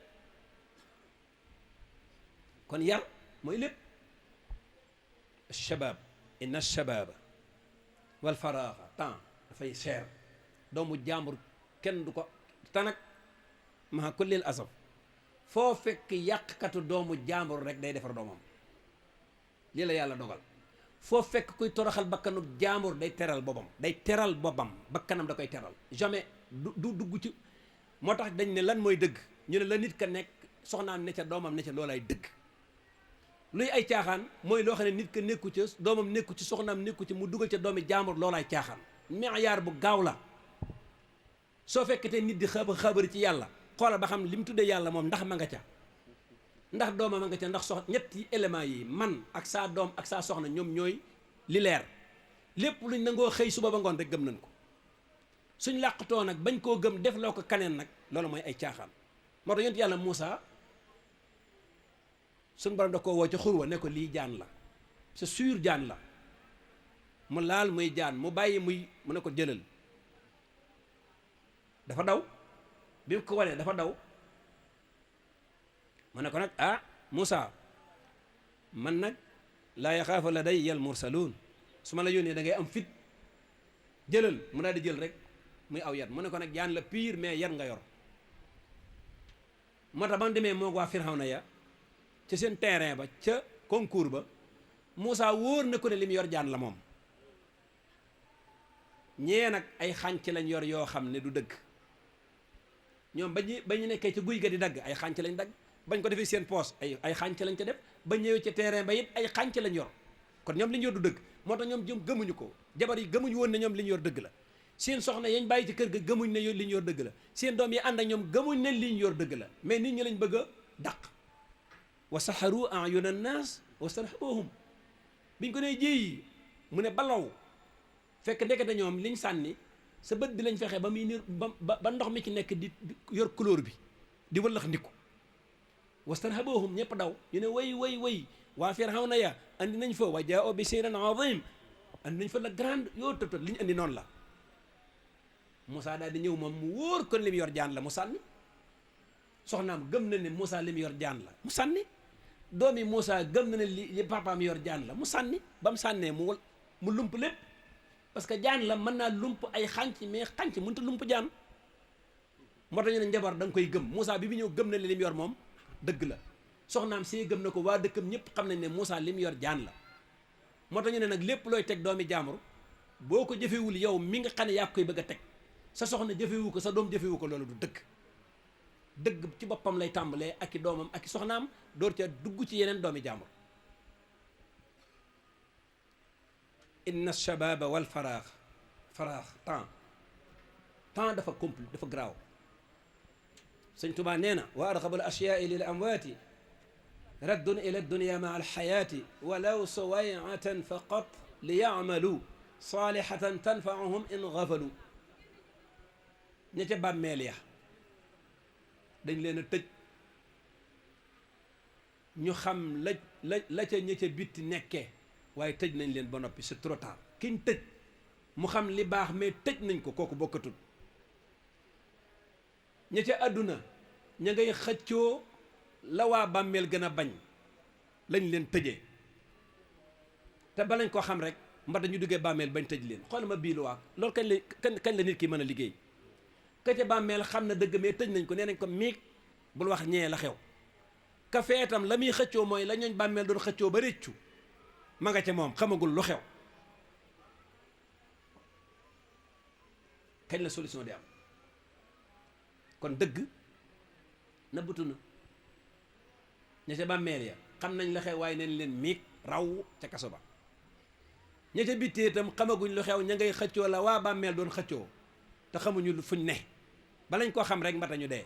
kon yar mooy lépp shabab inna shababa wal faraaxa temps dafay cher doomu jàmbur kenn du ko tanak maa kullil asaf foo fekk yàqkatu doomu jàmbur rek day defar doomam lii la yàlla dogal foo fekk kuy toroxal bakkanu jàmbur day teral boppam bakkanam da koy teral jamais du dugg ci moo tax dañ ne lan mooy dëgg ñu ne la nit ka nekk soxnaam ne ca doomam ne ca loolay dëgg luy ay caaxaan mooy loo xam ne nit ka nekku ca doomam nekku ci soxnaam nekku ci mu dugal ca doomi jàmbur loolaay caaxaan miyaar bu gaaw la soo fekkatee nit di xabari ci yàlla xoolal ba xam li mu tuddee yàlla moom ndax ma nga ca ndax doomam ma nga ca ndax ñetti éléments yi man ak saa doom ak saa soxna ñoom ñooy li leer lépp luñ nangoo xëy suba ba ngoon rek gëm nañ ko suñ làqatoo nag bañ koo gëm def loo ko kaneen nag loolu mooy ay caaxaan moo tax yonent yàlla Moussa suñ borom da koo woo ca xurwa ne ko lii jaan la c'est sûr jaan la mu laal muy jaan mu bàyyi muy mu ne ko jëlal dafa daw bi mu ko wanee dafa daw mu ne ko nag ah Moussa man nag laa yaxaafa ladayya al mursaluun su ma la yónnee da ngay am fit jëlal mu daal di jël rek muy aw yat mu ne ko nag jaan la pire mais yat nga yor moo tax ba mu demee moo waa Firawna ya ca seen terrain ba ca concours ba Moussa wóor na ko ne li mu yor jaan la moom ñee nag ay xànc lañ yor yoo xam ne du dëgg ñoom ba ñu nekkee ci guy ga di dagg ay xànc lañ dagg bañ ko defee seen poos ay xànc lañ ca def ba ñëwee ca terrain ba it ay xànc lañ yor kon ñoom li ñu yor du dëgg moo tax ñoom gëmuñu ko jabar yi gëmuñu woon ne ñoom li ñu yor dëgg la seen soxna yañ bàyyi ci kër ga gëmuñ ne li ñu yor dëgg la seen doom yi ànd ak ñoom gëmuñ ne li ñu yor dëgg la mais nit ñi lañ bëgg a dàq wa saxaru ayuna an-naas wa starhabuhum biñ ko nee jéeyi mu ne balaw fekk ndekete ñoom liñ sànni sa bët bi lañ fexe ba muy niir ba ndox mi ci nekk di yor couleur bi di wëllax ndiku wastarhabuhum ñëpp daw ñu ne way waa Firawna ya andi nañ fa wa jaa'u bi sihrin azim andi nañ fa la grande yoo tëb li ñu andi noonu la Moussa daal di ñëw moom mu wóor kon li mu yor jaan la mu sànni soxnaam gëm na ne Moussa li mu yor jaan la mu sànni doomi Moussa gëm na ne li papaam yor jaan la mu sànni ba mu sànnee mu lump lépp parce que jaan la mën naa lump ay xànc mais xànc mënut a lump jaan moo tax ñu ne njabar da nga koy gëm Moussa bi ñëw gëm na ne li mu yor moom dëgg la soxnaam see gëm na ko waa dëkkam ñëpp xam nañ ne Moussa li mu yor jaan la moo tax ñu ne nag lépp looy teg doomi jaambur boo ko jëfewul yow mi nga xam ne yaa koy bëgg a teg sa soxna jëfewu ko sa doom jëfewu ko loolu du dëgg ci boppam lay tàmbalee ak i doomam ak i soxnaam door ca dugg ci yeneen doomi jaambur inna shababa wal faraax temps dafa compli dafa garaaw sëñ Tuubaa nee na wa arxabul ashyaai lil amwaati raddun ila dunia maa alxayaati walaw suwayatan faqat li yaamalu saalihatan tanfaahum in gafalu ña ca bàmmeel ya dañ leen a tëj ñu xam la ca ña ca bitti nekkee waaye tëj nañ leen ba noppi c'est trop tard kiñ tëj mu xam li baax mais tëj nañ ko kooku bokkatul ña ca àdduna ña ngay xëccoo la waa bàmmeel gën a bañ lañ leen tëjee te balañ ko xam rek mbata ñu duggee bàmmeel bañ tëj leen xool ma bii lu waak loolu kañ la nit ki mën a liggéey ka ca bàmmeel xam na dëgg mais tëj nañ ko nee nañ ko miig bul wax ñee la xew ka feetam la muy xëccoo mooy la ñooñ bàmmeel doon xëccoo ba réccu ma nga ca moom xamagul lu xew kañ la solution di am kon dëgg nëbbatu na ña ca bàmmeel ya xam nañ la xew waaye nañ leen miig raw ca kaso ba ña ca bittee itam xamaguñ lu xew ña ngay xëccoo la waa bàmmeel doon xëccoo te xamuñu fuñ ne balañ koo xam rek mbata ñu dee.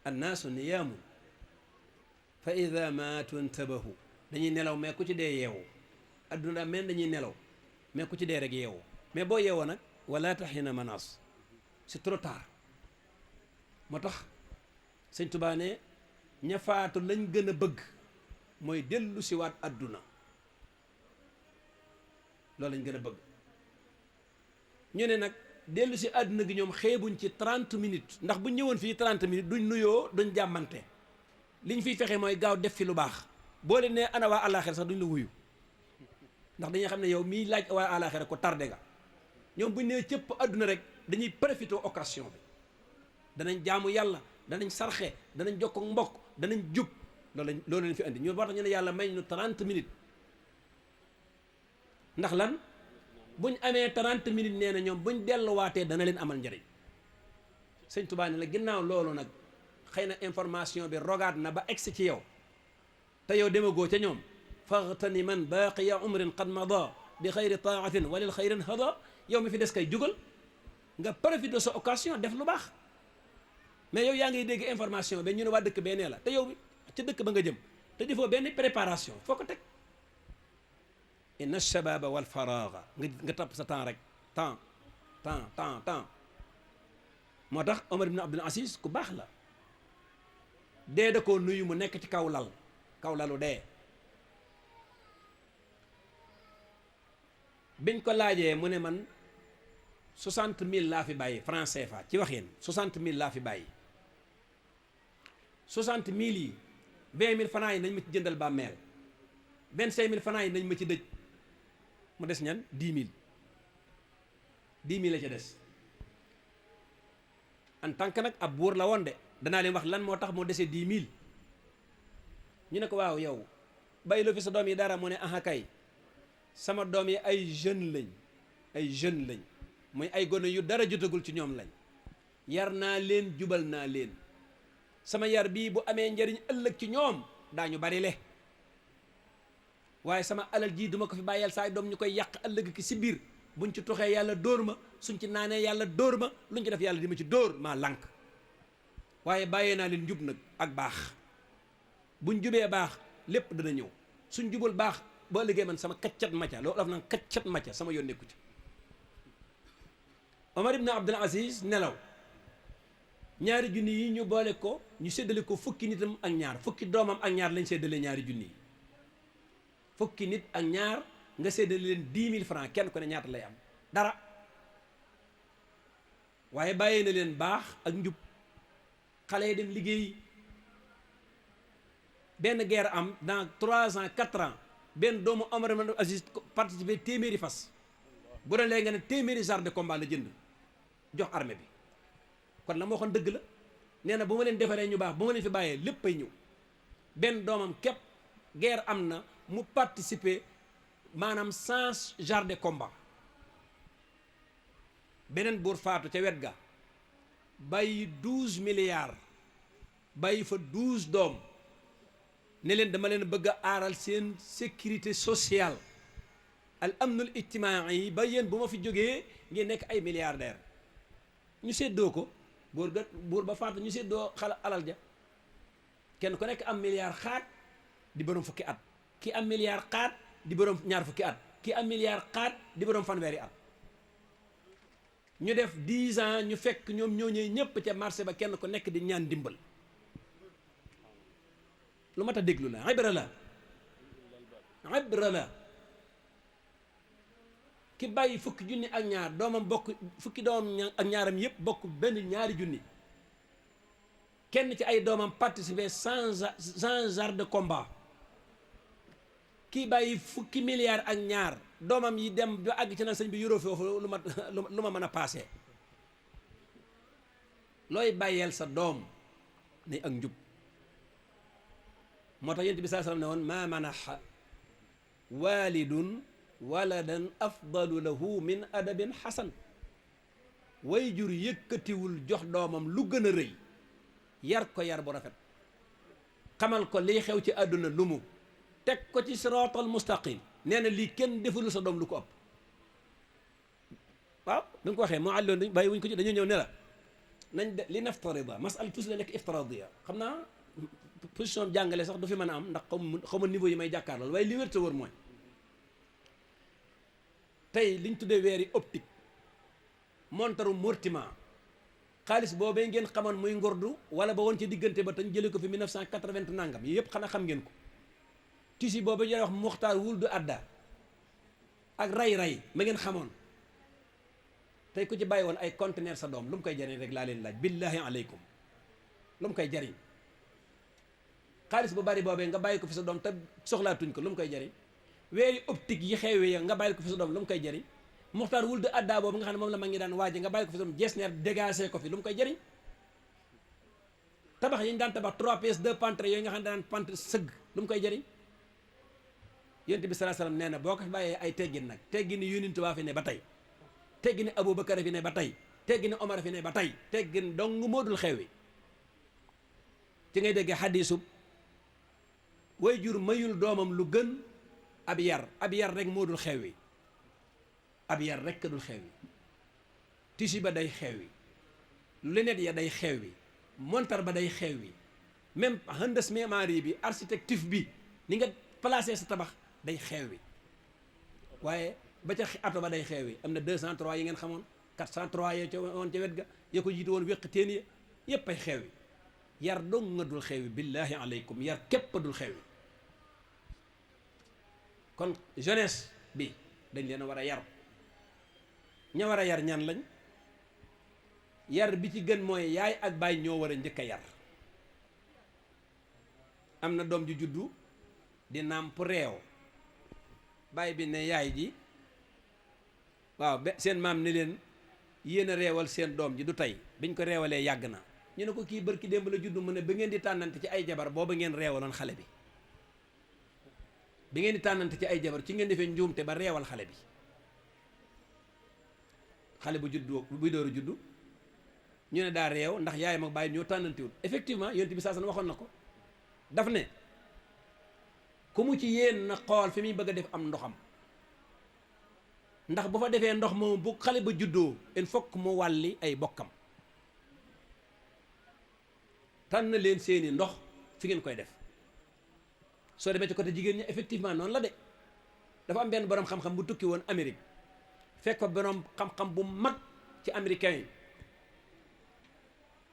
annaasu niyaamun fa ida maatu intabahu, dañuy nelaw mais ku ci dee yeewu. adduna mel dañuy nelaw mais ku ci dee rek yeewu. mais boo yeewoo nag wala taxina manaas, c'est trop tard. moo tax sëñ Tuubaa ne ña faatu lañ gën a bëgg mooy dellu si waat adduna, loolu lañ gën a bëgg. ñu ne nag dellu si àdduna gi ñoom xeebuñ ci 30 minutes, ndax buñ ñëwoon fii 30 minutes duñ nuyoo duñ jàmmante, liñ fiy fexe mooy gaaw def fi lu baax. boo leen nee ana waa àllaaxira sax duñ la wuyu, ndax dañuy xam ne yow miy laaj waa àllaaxira ko tardé nga. ñoom buñ nee cëpp àdduna rek dañuy profité occasion bi, danañ jaamu yàlla, danañ sarxe, danañ jokk ak mbokk, danañ jub. loolu lañ fi andi ñu war ñu ne yàlla may ñu 30 minutes. ndax lan buñ amee 30 minutes nee na ñoom buñ delluwaatee dana leen amal njëriñ. sëñ Tuubaa ne la ginnaaw loolu nag xëy na information bi rogaat na ba egsi ci yow te yow demagoo ca ñoom. faxtani man baaqiya umrin qad mada bi xayri taatin walil xayrin hada, yow mi fi des kay jugal nga profité sa occasion def lu baax. mais yow yaa ngi dégg information ba ñu ne waa dëkk bee nee la te yow ca dëkk ba nga jëm te defoo benn préparation foo ko teg. inna shababa wal faraaga nga topp sa temps rek temps. moo tax Omar ibn Abdul Aziz ku baax la, dee da koo nuyu mu nekk ci kaw lalu dee. biñ ko laajee mu ne man 60 000 laa fi bàyyi franc CFA ci waxin 60 000 laa fi bàyyi. 60 000 yi 20 000 francs yi nañ ma ci jëndal bàmmeel, 25 000 francs yi nañ ma ci dëj, mu des ñan 10 000 la ca des. en tant que nag ab buur la woon de danaa leen wax lan moo tax moo desee 10 000. ñu ne ko waaw yow bàyyi loo fi sa doom yi dara, mu ne aha kay sama doom yi ay jeunes lañ muy ay gone yu dara jotagul ci ñoom lañ, yar naa leen jubal naa leen, sama yar bii bu amee njariñ ëllëg ci ñoom daañu bari le, waaye sama alal jii duma ko fi bàyyeel saay doom ñu koy yàq ëllëg ki si biir, buñ ci toxee yàlla dóor ma, suñ ci naanee yàlla dóor ma, luñ ci def yàlla di ma ci dóor maa lànk. waaye bàyyee naa leen njub nag ak baax, buñ jubee baax lépp dana ñëw, suñ jubul baax boo liggéey man sama kaccat macca loolu daf naan kaccat macca sama yoon nekku ci. Omar ibn Abdul Aziz nelaw, ñaari junni yi ñu boole ko ñu séddale ko fukki nitam ak ñaar, fukki doomam ak ñaar lañ séddale ñaari junni yi. fukki nit ak ñaar nga séddale leen 10 000 francs, kenn ku ne ñaata lay am dara. waaye bàyyee na leen baax ak njub, xale yi dem liggéey. benn guerre am dans 3 ans 4 ans benn doomu Omar ibn Aziz participé téeméeri fas, bu doon léegi nga ne téeméeri char de combat la jënd jox armée bi. kon la moo waxoon dëgg la, nee na bu ma leen defaree ñu baax, bu ma leen fi bàyyee léppay ñëw. benn doomam képp guerre am na mu participer maanaam 100 chars de combat. beneen buur faatu ca wet ga bàyyi 12 milliards, bàyyi fa 12 doom, ne leen dama leen bëgg a aaral seen sécurité sociale, al amnul ijtimaai yi ba yéen bu ma fi jógee ngeen nekk ay milliardaire. ñu séddoo ko buur ba faatu, ñu séddoo alal ja, kenn ku nekk am milliard xaat di borom fukki at, ki am milliard xaat di borom ñaar fukki at, ki am milliard xaat di borom fanweeri at. ñu def 10 ans ñu fekk ñoom ñooñee ñëpp ca marché ba kenn ku nekk di ñaan dimbal. lu mat a déglu la, ibra la ki bàyyi fukki junni ak ñaar doomam bokk fukki doomam ak ñaaram yëpp bokk benn ñaari junni, kenn ci ay doomam participer 100 chars de combat. kii bàyyi fukki milliards ak ñaar doomam yi dem ba àgg ci naan sëñ bi yoroo foofu lu ma mën a paase. looy bàyyeel sa doom ne ak njub. moo tax yonent bi sallallahu alayhi wasallam ne woon maa manaxa walidun waladan afdalu lahu min adabin xasan. way jur yëkkatiwul jox doomam lu gën a rëy yar ko yar bu rafet, xamal ko liy xew ci àdduna lu mu, teg ko ci siraatal mustaqim. nee na lii kenn defulu sa doom lu ko ëpp. waaw bi nga ko waxee moo àlloon dañ bàyyi wuñ ko ci dañoo ñëw ne la nañ de li naftarida masala tous la nekk iftiradiya xam naa position jàngale sax du fi mën a am ndax xaw ma niveau yi may jàkkaarlool waaye li wér te wër mooy tey liñ tuddee weeri optique montaru Mortima xaalis boobee ngeen xamoon muy ngordu wala ba woon ci diggante ba tañ jëlee ko fi 1980 nangam yi yëpp xanaa xam ngeen ko tisi boobu ñuy wax muxtaar wul du adda ak ray-ray ma ngeen xamoon tey ku ci bàyyi woon ay conteneur sa doom lu mu koy jariñ rek laa leen laaj billahi aleykum lu mu koy jariñ xaalis bu bari boobee nga bàyyi ko fi sa doom te soxlaatuñ ko lu mu koy jariñ weeri optique yi xeewee nga bàyyi ko fi sa doom lu mu koy jariñ muxtaar wul de adda boobu nga xam ne moom la ma ngi daan waaje nga bàyyi ko fi sa doom jesneer dégagé ko fi lu mu koy jariñ tabax yi ñu daan tabax 3 pièces 2 pantre yooyu nga xam ne daan pantre sëgg lu mu koy jariñ yonent bi sallallahu alayhi wasallam nee na boo ko fi bàyyee ay teggin nag teggin ni yonent waa fi ne ba tey teggin ni Abubakar fi ne ba tey teggin ni Omar fi ne ba tey teggin dong moo dul xewi ci ngay déggee xadiisub way jur mayul doomam lu gën ab yar rek moo dul xewi ab yar rek ka dul xewi tisi ba day xewi lunette ya day xewi montar ba day xewi même handas mémari bi architecture bi ni nga placé sa tabax day xewi waaye ba ca ato ba day xewi am na 203 yi ngeen xamoon 403 ya ca woon ca wet ga ya ko jiitu woon wéq teen ya yépp ay xewi yar dong nga dul xewi billahi aleykum yar képp dul xewi kon jeunesse bi dañ leen a war a yar ña war a yar ñan lañ yar bi ci gën mooy yaay ak baay ñoo war a njëkk a yar am na doom ju juddu di nàmp réew baay bi ne yaay ji waaw ba seen maam ne leen yéen a reewal seen doom ji du tey biñ ko reewalee yàgg na ñu ne ko kii bërki démb la juddu mu ne ba ngeen di tànnante ci ay jabar booba ngeen reewaloon xale bi ngeen di tànnante ci ay jabar ci ngeen defee njuumte ba reewal xale bi xale bu juddu buy dooru juddu ñu ne daa reew ndax yaayam ak baay ñoo tànnantewul effectivement yonent bi saa sana waxoon na ko daf ne ku mu ci yéen na xool fi muy bëgg a def am ndoxam ndax bu fa defee ndox moom bu xale ba juddoo il faut que mu wàlli ay bokkam tànn leen seeni ndox fi ngeen koy def soo demee ci côté jigéen ñi effectivement noonu la de dafa am benn borom xam-xam bu tukki woon Amérique fekk fa borom xam-xam bu mag ci américain yi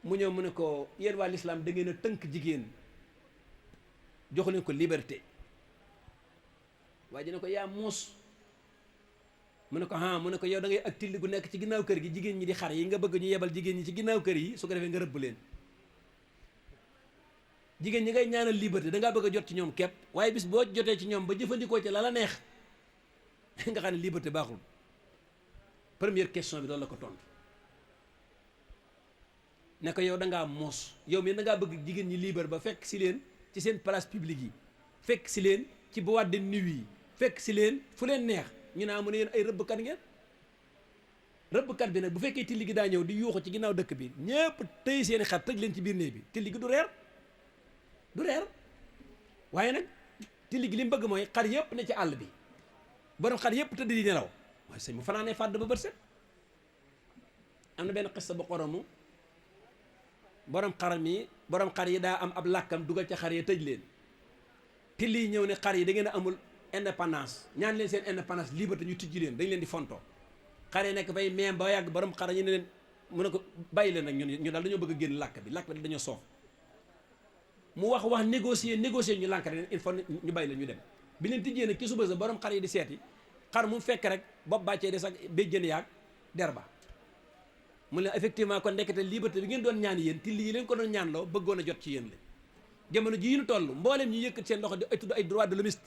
mu ñëw mu ne ko yéen waa l'islam da ngeen a tënk jigéen jox leen ko liberté waa ji ne ko yaa muus mu ne ko mu ne ko yow da ngay ak tilli gu nekk ci ginnaaw kër gi jigéen ñi di xar yi nga bëgg ñu yebal jigéen ñi ci ginnaaw kër yi su ko defee nga rëbb leen jigéen ñi ngay ñaanal liberté da ngaa bëgg a jot ci ñoom képp waaye bis boo jotee ci ñoom ba jëfandikoo ci la la neex nga xam ne liberté baaxul première question bi loolu la ko tontu ne ko yow da ngaa moos yow mii da ngaa bëgg jigéen ñi libre ba fekk si leen ci seen place publique yi fekk si leen ci boîte de nuit yi fekk si leen fu leen neex ñu naa mu ne yéen ay rëbbkat ngeen rëbbkat bi nag bu fekkee tilli gi daa ñëw di yuuxu ci ginnaaw dëkk bi ñëpp tëy seeni xar tëj leen ci biir néeg bi tilli gi du reer waaye nag tilli gi li mu bëgg mooy xar yëpp ne ci àll bi borom xar yëpp tëdd di nelaw mooy sëñ mu fanaanee fàdd ba bët set am na benn xista bu xoromu borom xar yi daa am ab làkkam dugal ca xar yi tëj leen tilli yi ñëw ne xar yi da ngeen a amul indépendance ñaan leen seen indépendance liberté ñu tijji leen dañ leen di fontoo xar yi nekk fay meem ba yàgg borom xar ñu ne leen mu ne ko bàyyi leen nag ñu daal dañoo bëgg a génn làkk bi dañoo soof mu wax négocier ñu lànk leen il faut ñu bàyyi leen ñu dem bi leen tijjee nag ci suba sa borom xar yi di seeti xar mu fekk rek bopp bàccee des ak béjjën yaag der ba mu ne effectivement kon ndekete liberté bi ngeen doon ñaan yéen tilli yi leen ko doon ñaanloo bëggoon a jot ci yéen la jamono ji ñu toll mbooleem ñu yëkkat seen loxo di ay tudd ay droit de l'hommiste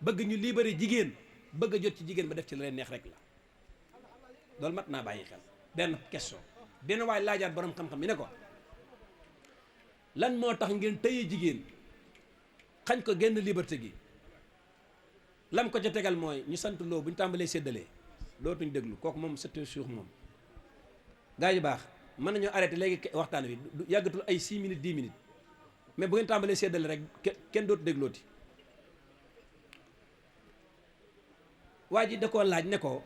bëgg ñu libéré jigéen bëgg a jot ci jigéen ba def ci la leen neex rek la loolu mat naa bàyyi xel benn question benn waay laajaat borom xam-xam bi ne ko lan moo tax ngeen tëye jigéen xañ ko genn liberté gi lam ko ca tegal mooy ñu sant loo bu ñu tàmbalee séddalee dootuñ déglu kooku moom c'est sûr moom gaa yu baax mën nañoo arrêté léegi waxtaan wi du yàggatul ay 6 minutes 10 minutes mais bu ngeen tàmbalee séddale rek kenn dootu déglooti waa ji da koo laaj ne ko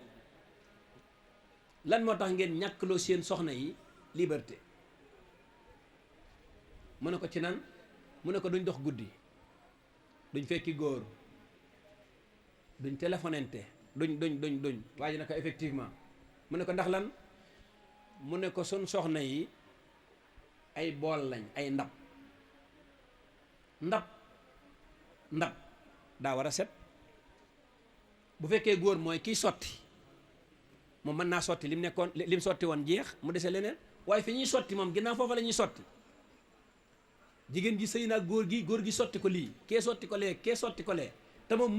lan moo tax ngeen ñàkkloo seen soxna yi liberté mu ne ko ci nan mu ne ko duñ dox guddi duñ fekki góor duñ téléphonente duñ waaye naka effectivement mu ne ko ndax lan mu ne ko sun soxna yi ay bool lañ ay ndab daa war a set bu fekkee góor mooy kiy sotti moom mën naa sotti lim nekkoon lim sotti woon jeex mu dese leneen waaye fi ñuy sotti moom ginnaaw foofa la ñuy sotti jigéen ji sëy naa góor gi sotti ko lii kee sotti ko lee kee sotti ko lee te moom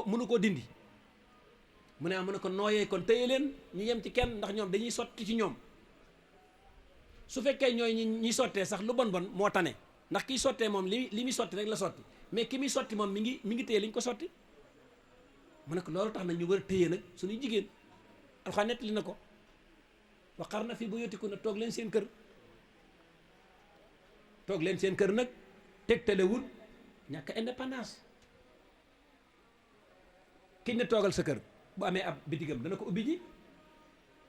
mënu koo dindi mu ne mu ne ko nooyee kon téye leen ñu yem ci kenn ndax ñoom dañuy sotti ci ñoom su fekkee ñooy ñi sottee sax lu bon moo tane ndax kiy sottee moom li muy sotti rek la sotti mais ki muy sotti moom mi ngi téye li ñu ko sotti mu ne ko loolu tax na ñu war a téye nag suñuy jigéen alxuraan nettali na ko waqarna fi buyutikunna toog leen seen kër nag tegtalewul ñàkk indépendance kiñ ne toogal sa kër bu amee ab bitigam dana ko ubbi ji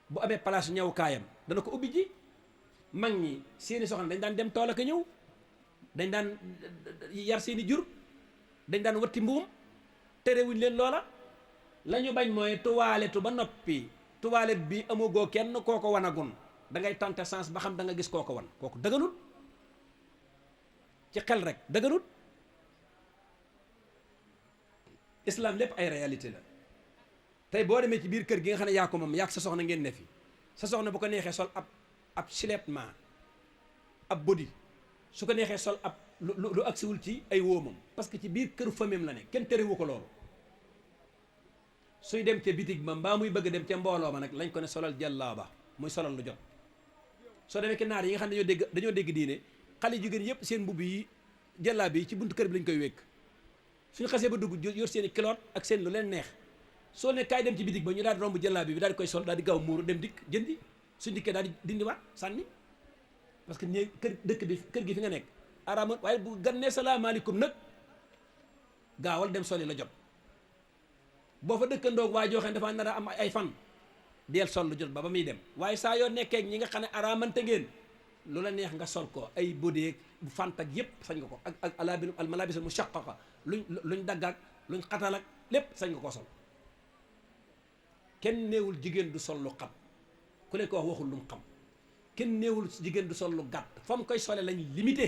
bu amee place ñëw kaayam dana ko ubbi ji mag ñi seeni soxna dañ daan dem tool ak ñëw dañ daan yar seeni jur dañ daan watti mbuum terewuñ leen loola la ñu bañ mooy tuwaaletu ba noppi tuwaalet bi amagoo kenn kooko wanagun da ngay tenter chance ba xam da nga gis kooko wan kooku dëgganut ci xel rek dëgganut islam lépp ay réalité la tey boo demee ci biir kër gi nga xam ne yaa ko moom yaa sa soxna ngeen ne fi sa soxna bu ko neexee sol ab silettement ab body su ko neexee sol ab lu agsiwul ci ay wóomam parce que ci biir kër famille la ne kenn terewu ko loolu suy dem ca bitig ma mbaa muy bëgg dem ca mbooloo ma nag lañ ko ne solal jàllaaba muy solal lu jot soo demee ki naar yi nga xam ne dañoo dégg diine xale jigéen yëpp seen mbubb yi jàllaab yi ci buntu kër bi lañ koy wékk suñu xasee ba dugg yor seen i kiloot ak seen lu leen neex soo ne kaay dem ci bitig ba ñu daal di romb jàllaab bi daal di koy sol daal di gaaw muuru dem dikk jëndi suñ dikkee daal di dindiwaat sànni parce que ñee kër gi fi nga nekk araamal waaye bu gan ne salaamaaleykum nag gaawal dem soli la jot boo fa dëkkandoog waa joo xam ne dafa nar a am ay fan deel sol lu jot ba muy dem waaye saa yoo nekkee ñi nga xam ne araamante ngeen lu la neex nga sol ko ay bodéeg bu fant ak yépp sañ nga ko ak al malabis mu shaqaqa luñ daggaak luñ xatal ak lépp sañ nga ko sol kenn néewul jigéen du sol lu xam ku leen ko wax waxul lu mu xam kenn néewul jigéen du sol lu gàtt fa mu koy sole lañ limité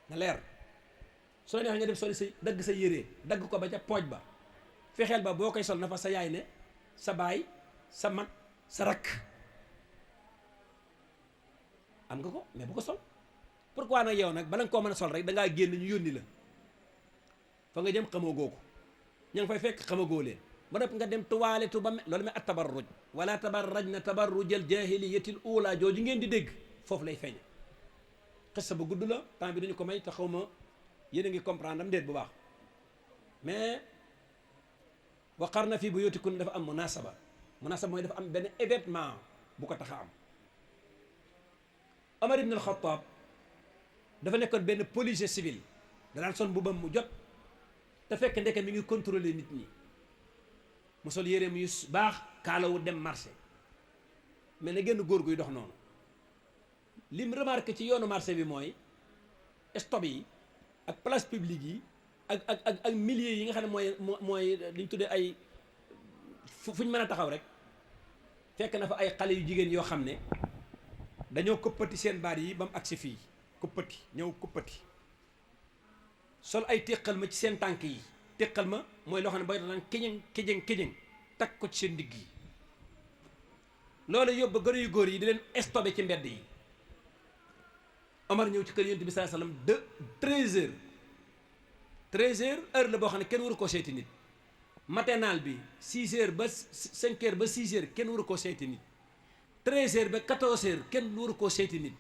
na leer soo neexee nga dem soli sa dagg sa yére dagg ko ba ca pooj ba fexeel ba boo koy sol na fa sa yaay ne sa baay sa mag sa rakk am nga ko mais bu ko sol pourquoi nag yow nag bala nga koo mën a sol rek da ngaa génn ñu yónni la fa nga jëm xamagoo ko ña ngi fay fekk xamagoo leen ba noppi nga dem tuwaaletu ba loolu may at tabarruj wala tabarrajna tabarrujal jaahiliyatil uulaa jooju ngeen di dégg foofu lay feeñ xissa ba gudd la temps bi dañu ko may te xaw ma yéen a ngi comprendre am déet bu baax mais waqarna fi buyutikunna dafa am munasaba mooy dafa am benn événement bu ko tax a am Omar ibn al-Khattab dafa nekkoon benn policier civil da daan sol mbubam mu jot te fekk ndeke mi ngi contrôler nit ñi mu sol yéreem yu baax kaalawu dem marché mais ne génn góor guy dox noonu lim remarqué ci yoonu marché bi mooy stop yi ak place publique yi ak milliers yi nga xam ne mooy li ñu tuddee ay fu ñu mën a taxaw rek fekk na fa ay xale yu jigéen yoo xam ne dañoo kuppati seen baat yi ba mu agsi fii kuppati ñëw kuppati sol ay téqal ma ci seen tànk yi téqal ma mooy loo xam ne booy daan kijing takk ko ci seen ndigg yi loolu yóbbu gën yu góor yi di leen stopé ci mbedd yi Omar ñëw ci kër Yonent bi sallallahu alayhi wasallam de 13h heure la boo xam ne kenn waru koo seeti nit matinal bi 6h ba 5h ba 6h kenn waru koo seeti nit 13h ba 14h kenn waru koo seeti nit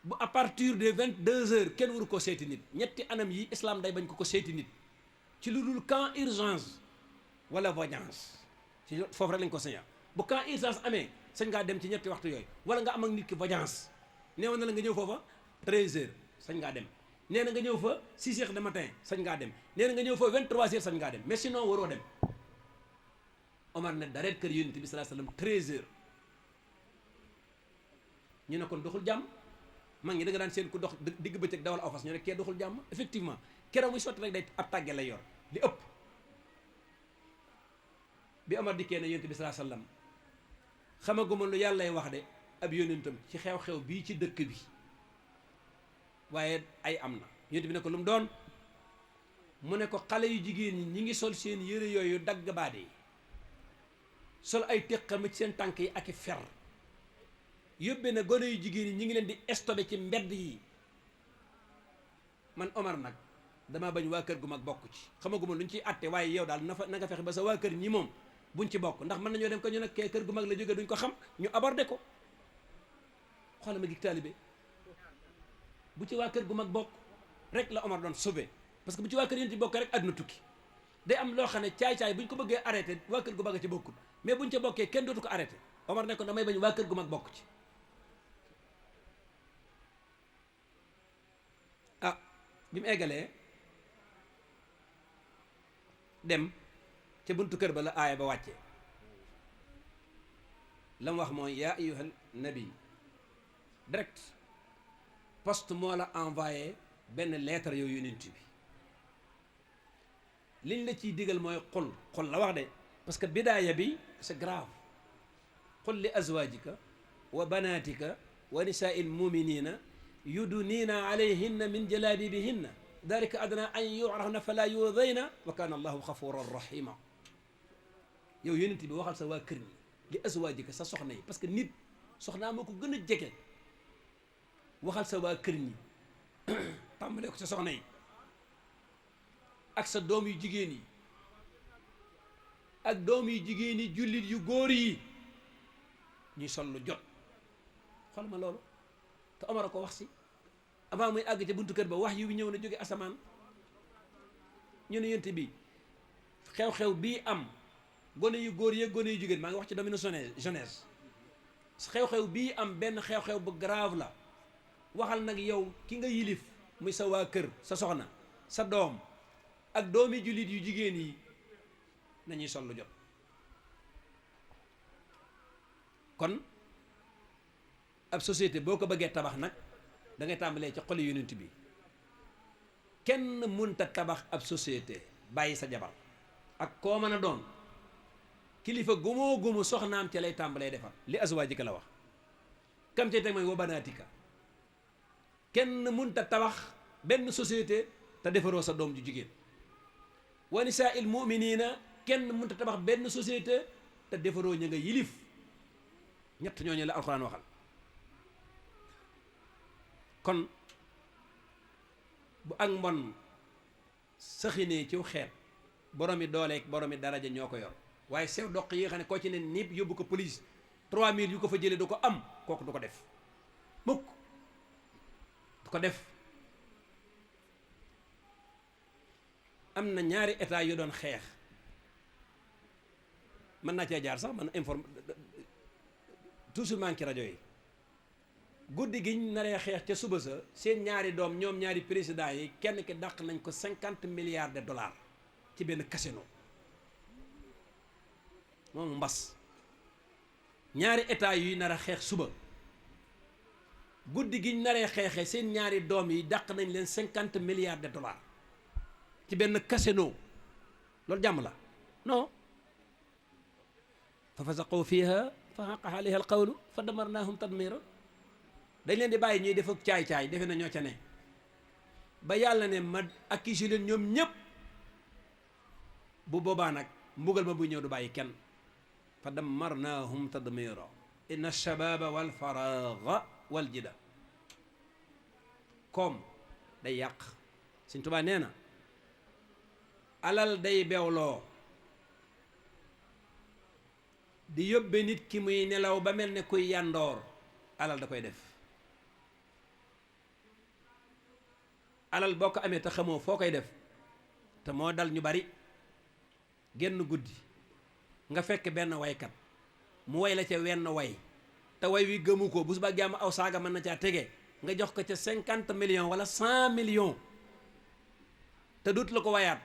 bu à partir de 22h kenn waru koo seeti nit ñetti anam yi islam day bañ ko seeti nit ci lu dul quand urgence wala voyance ci foofu rek lañ ko saña bu quand urgence amee sañ ngaa dem ci ñetti waxtu yooyu wala nga am ak nit ki voyance neewoon na la nga ñëw foofa 13h sañ ngaa dem nee na nga ñëw fa 6h du matin sañ ngaa dem nee na nga ñëw fa 23h sañ ngaa dem mais sinon waroo dem Omar ne dareet kër yonent bi sallallahu alayhi wasallam 13 heures ñu ne kon doxul jàmm mag ñi da nga daan seen ku dox digg bëccëg dawal aw fas ñu ne kee doxul jàmm effectivement keroog muy sotti rek day ab tàgge lay yor li ëpp bi Omar dikkee ne yonent bi sallallahu alayhi wasallam xamaguma lu yàllay wax de ab yonentam ci xew-xew bii ci dëkk bi waaye ay am na yonent bi ne ko lu mu doon mu ne ko xale yu jigéen ñi ñi ngi sol seen yére yooyu dagg baade yi sol ay téqam ci seen tànk yi ak i fer yóbbee na gone yu jigéen ñi ñi ngi leen di stocké ci mbedd yi man Omar nag damaa bañ waa kër gu mag bokk ci xamaguma lu ñu ciy atte waaye yow daal na nga fexe ba sa waa kër ñi moom buñ ci bokk ndax mën nañoo dem ko ñu nag kee kër gu mag la jógee duñ ko xam ñu aborder ko xoolal ma gi taalibe bu ci waa kër gu mag bokk rek la Omar doon sauvé parce que bu ci waa kër yéen ci bokk rek àdduna tukki day am loo xam ne caay-caay buñ ko bëggee arrêté waa kër gu mag a ci bokkul mais buñ ca bokkee kenn dootu ko arrêté Omar ne ko damay bañ waa kër gu mag bokk ci ah bi mu eggalee dem ca buntu kër ba la aaya ba wàccee la mu wax mooy yaa ayyuhal nabi direct poste moo la envoyé benn lettre yow yonent bi liñ la ciy digal mooy xul la wax de parce que bidaaya bi c'est grave qul li azwajika wa banatika wa nisaa'il muminina yuduniina alayhinna min jalabibihinna dalika adna an yu'rafna fala yudayna wa kana allahu ghafuran rahima yow yonent bi waxal sa waa kër ñi li azwajika sa soxna yi parce que nit soxnaa moo ko gën a jege waxal sa waa kër ñi tàmbalee ko sa soxna yi ak sa doom yu jigéen yi ak doom yu jigéen yi jullit yu góor yi ñuy sol lu jot xool ma loolu te Omar a ko wax si avant muy àgg ca buntu kër ba wax yu ñëw na jóge asamaan ñu ne yonent bi xew-xew bii am gone yu góor yi gone yu jigéen maa ngi wax ci domaine jeunesse xew-xew bii am benn xew-xew bu grave la waxal nag yow ki nga yilif muy sa waa kër sa soxna sa doom ak doomi jullit yu jigéen yi nañuy sol lu jot kon ab société boo ko bëggee tabax nag da ngay tàmbalee ci xoli yonent bi kenn munta tabax ab société bàyyi sa jabar ak koo mën a doon kilifa gumoo gumu soxnaam ca lay tàmbalee defar li azwaajika la wax kam cay teg mooy wa banaatika kenn munta tabax benn société te defaroo sa doom ju jigéen wa nisaa'il mu'minina kenn munta tabax benn société te defaroo ña nga yilif ñett ñooñu la alxuraan waxal kon bu ak mbon saxinee ciw xeet boromi dooleeg boromi daraja ñoo ko yor waaye sew doq yi nga xam ne koo ci ne niip yóbbu ko police 3000 yu ko fa jëlee du ko am kooku du ko def mukk du ko def am na ñaari état yu doon xeex mën naa cee jaar sax man informe toujours maa ngi ci rajo yi guddi giñ naree xeex ca suba sa seen ñaari doom ñoom ñaari président yi kenn ki dàq nañ ko 50 milliards de dollars ci benn casino moom mbas ñaari état yuy nar a xeex suba guddi giñ naree xeexee seen ñaari doom yi dàq nañ leen 50 milliards de dollars ci benn casino loolu jàmm la non fa fasaqu fiha fa haqa alayha alqawlu fa damarnahum tadmira dañ leen di bàyyi ñuy def ak caay-caay defe na ñoo ca ne ba yàlla ne ma accusé leen ñoom ñépp bu boobaa nag mbugal ma buy ñëw du bàyyi kenn fa damarnahum tadmira inna alshababa walfaraga waljida koom day yàq Sëñ Tuubaa nee na alal day bewloo di yóbbe nit ki muy nelaw ba mel ne kuy yàndoor alal da koy def alal boo ko amee te xamoo foo koy def te moo dal ñu bari genn guddi nga fekk benn waykat mu way la ca wenn way te way wi gëmu ko bu subaa jàmm aw saaga mën na caa tege nga jox ko ca 50 millions wala 100 millions te dut la ko wayaat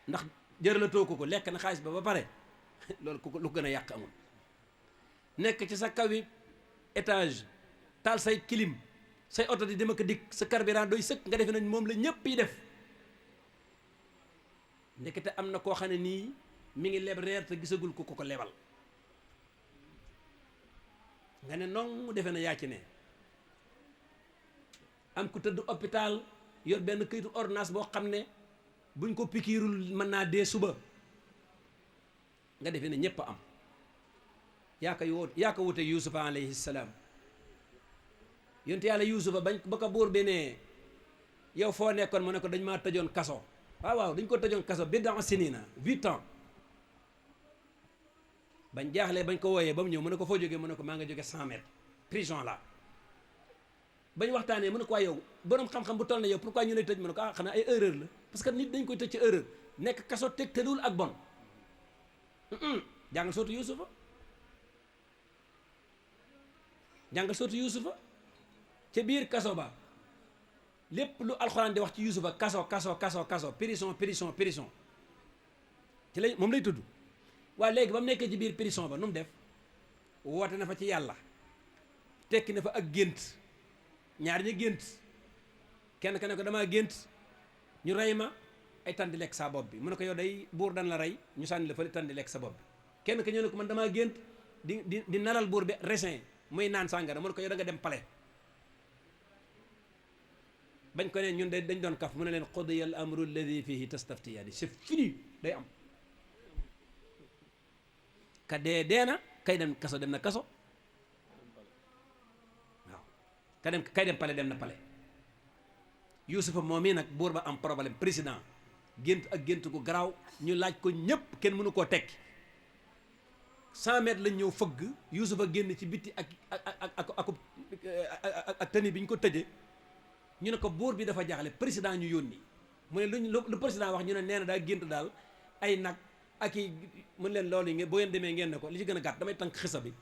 ndax jërëlatoo ko lekk na xaalis ba pare loolu ku lu gën a yàq amul. nekk ci sa kawi étage taal say clim say oto di dem ak dikk sa carburant doy sëkk nga defe nañ moom la ñëpp yi def ndekete am na koo xam ne nii mi ngi leb reer te gisagul ko ko lebal nga ne noonu defe na yaa ci ne am ku tëdd hôpital yor benn këyitu ordonnance boo xam ne buñ ko pikiirul mën naa dee suba nga defe ne ñëpp am yaa ko wute yusufa alayhi salaam yonte yàlla yusufa bañ ba ko buur bi ne yow foo nekkoon mu ne ko dañ maa tëjoon kaso waaw dañ ko tëjoon kaso bid'a sinina 8 ans bañ jaaxlee bañ ko wooyee ba mu ñëw mu ne ko foo jógee mu ne ko maa nga jóge 100 mètres prison la bañ waxtaanee mu ne ko waaye yow borom xam-xam bu toll na yow pourquoi ñu lay tëj mu ne ko xanaa ay erreur la parce que nit dañ koy tëj ci erreur nekk kaso teg tëdul ak bon jàngal sootu yusufa ca biir kaso ba lépp lu alxuraan di wax ci yusufa kaso prison ci lay moom lay tudd waaye léegi ba mu nekkee ci biir prison ba nu mu def woote na fa ci yàlla tekki na fa ak gént ñaar ñi gént kenn ka ne ko damaa gént ñu rey ma ay tan di lekk sa bopp bi mu ne ko yow day buur dan la rey ñu sànni la fa tan di lekk sa bopp bi kenn ka ñëw ne ko man damaa gént di nalal buur bi raisin muy naan sàngara mu ne ko yow da nga dem palais bañ ko ne ñun de dañ doon kaf mu ne leen qudiya al amru alladi fihi tastaftiyaani c'est fini day am ka dee na kay dem kaso dem na kaso waaw kay dem palais dem na palais yusufa moom mii nag buur ba am problème président gént ak gént gu garaaw ñu laaj ko ñëpp kenn mënu koo tekki 100 mètres lañ ñëw fëgg yusufa génn ci bitti ak tëni bi ñu ko tëjee ñu ne ko buur bi dafa jaaxle président ñu yónni mu ne lu président wax ñu ne nee na daa gént daal ay nag ak i mën leen loolu yi boo ngeen demee ngeen ne ko li ci gën a gàtt damay tànk xisa bi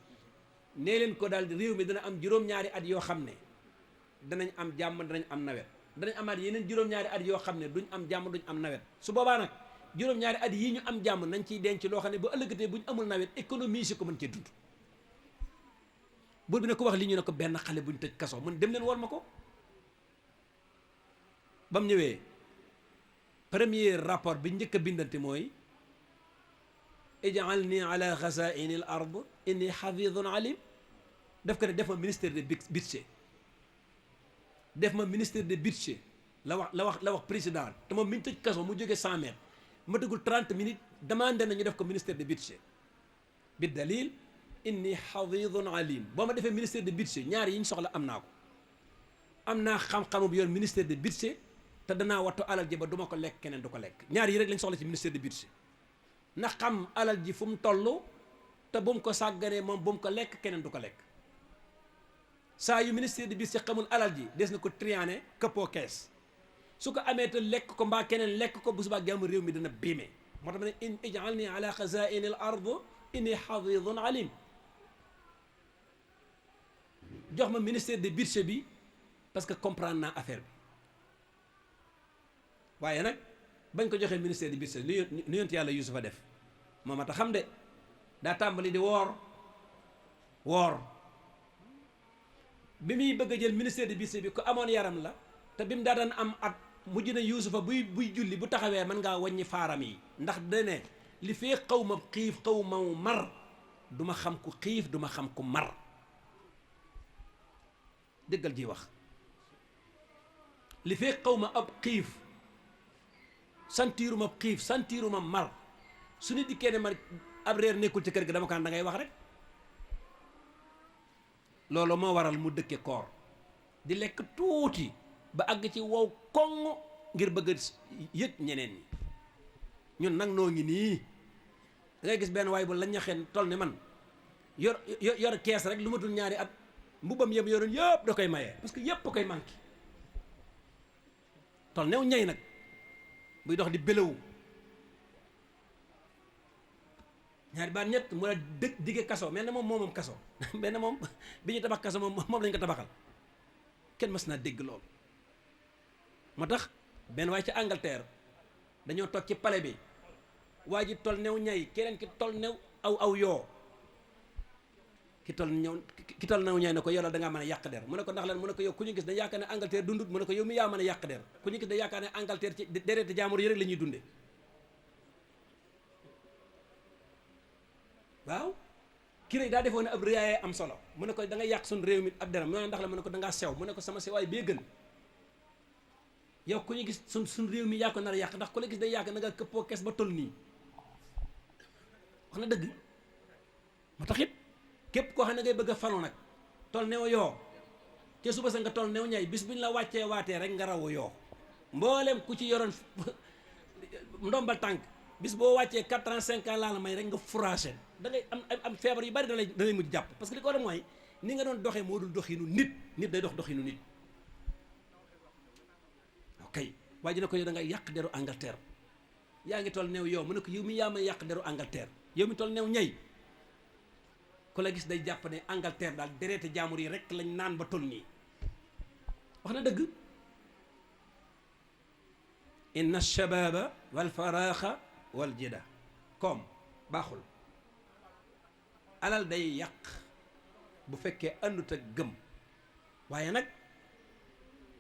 nee leen ko daal réew mi dana am juróom-ñaari at yoo xam ne danañ am jàmm danañ am nawet danañ amaat yeneen juróom-ñaari at yoo xam ne duñ am jàmm duñ am nawet su boobaa nag juróom-ñaari at yii ñu am jàmm nañ ciy denc loo xam ne bu ëllëgatee buñ amul nawet économie si ko mën cee dund buur bi ne ko wax lii ñu ne ko benn xale buñ tëj kaso mun dem leen war ma ko ba mu ñëwee premier rapport bi njëkk a bindante mooy ij'alni ala xazaini al ard inni xafidun alim def ko ne def ma ministère de budget def ma ministère de budget la wax président te moom mi ñu tëj kaso mu jógee 100 mètres ma tëggul 30 minutes demandé nañu def ko ministère de budget bi dalil inni xafidun alim boo ma defee ministère de budget ñaar yi ñu soxla am naa ko am naa xam-xamu bi yoon ministère de budget te danaa wattu alal ji ba du ma ko lekk keneen du ko lekk ñaar yi rek lañ soxla ci ministère de budget na xam alal ji fu mu toll te bu mu ko sàgganee moom bu mu ko lekk keneen du ko lekk saa yu ministère de budget xamul alal ji des na ko triané këppoo kees su ko amee te lekk ko mbaa keneen lekk ko bu subaa jàmm réew mi dana biime moo tax ma ne in ij'alni ala xazaini al ard inni xafidun alim jox ma ministère de budget bi parce que comprendre naa affaire bi waaye nag bañ ko joxee ministère du budget li yonent yàlla Yuusufa def moo ma tax xam de daa tàmbali di woor bi muy bëgg a jël ministère du budget bi ko amoon yaram la te bi mu daa daan am at mujj na Yuusufa buy julli bu taxawee mën ngaa wàññi faaram yi ndax dane li fee xaw ma xiif xaw ma mar du ma xam ku xiif du ma xam ku mar déggal ji wax li fee xaw ma ab xiif santiiruma xiif santiiruma mar su nit dikkee ne ma ab reer nekkul ci kër gi dama kaan da ngay wax rek loolu moo waral mu dëkke koor di lekk tuuti ba àgg ci wow koŋ ngir bëgg a yëg ñeneen ñi ñun nag noo ngi nii da ngay gis benn waay bu la ñaxeen toll ne man yor kees rek lu ma dul ñaari at mbubbam yëpp yoroon yëpp da koy maye parce que yëpp koy manqué toll new ñay nag buy dox di bélewu ñaari baat ñett mu la digge kaso mel na moom kaso mel na moom bi ñu tabax kaso moom lañ ko tabaxal kenn mas naa dégg loolu moo tax benn waaye ci Angleterre dañoo toog ci palais bi waa ji tol new ñay keneen ki tol new aw yoo ki tol naw ñaay ne ko yow da ngaa mën a yàq der mu ne ko ndax lan mu ne ko yow ku ñu gis dañ yaakaar ne Angleterre dundut mu ne ko yow mi yaa mën a yàq der ku ñu gis dañ yaakaar ne Angleterre ci dereeti jaamur yi rek la ñuy dunde waaw kii daa defoon ne ab réyaayee am solo mu ne ko da ngay yàq suñ réew mi ab deram mu ne ndax la mu ne ko da ngaa sew mu ne ko sama sewaay bee gën yow ku ñu gis suñ réew mi yaa ko nar a yàq ndax ku la gis day yàq na nga këppoo kees ba toll nii wax na dëgg moo tax it képp koo xam ne ngay bëgg a falu nag toll new yoo te suba sa nga toll new ñay bis bu ñu la wàccee waatee rek nga rawu yoo mboolem ku ci yoroon ndombal tànk bis boo wàccee 4 ans 5 ans laa la may rek nga furaase da ngay am feebar yu bari da lay mujj jàpp parce que li ko war a mooy ni nga doon doxee moo dul doxinu nit day dox doxinu nit ok waa ji ne ko yow da ngay yàq deru Angleterre yaa ngi toll new yow mu ne ko yow mi yaa may yàq deru Angleterre yow mi toll new ñay ku la gis day jàpp ne Angleterre daal dereete jaamur yi rek lañ naan ba toll nii wax na dëgg inna shababa wal faraaxa wal jida koom baaxul alal day yàq bu fekkee àndut ak gëm waaye nag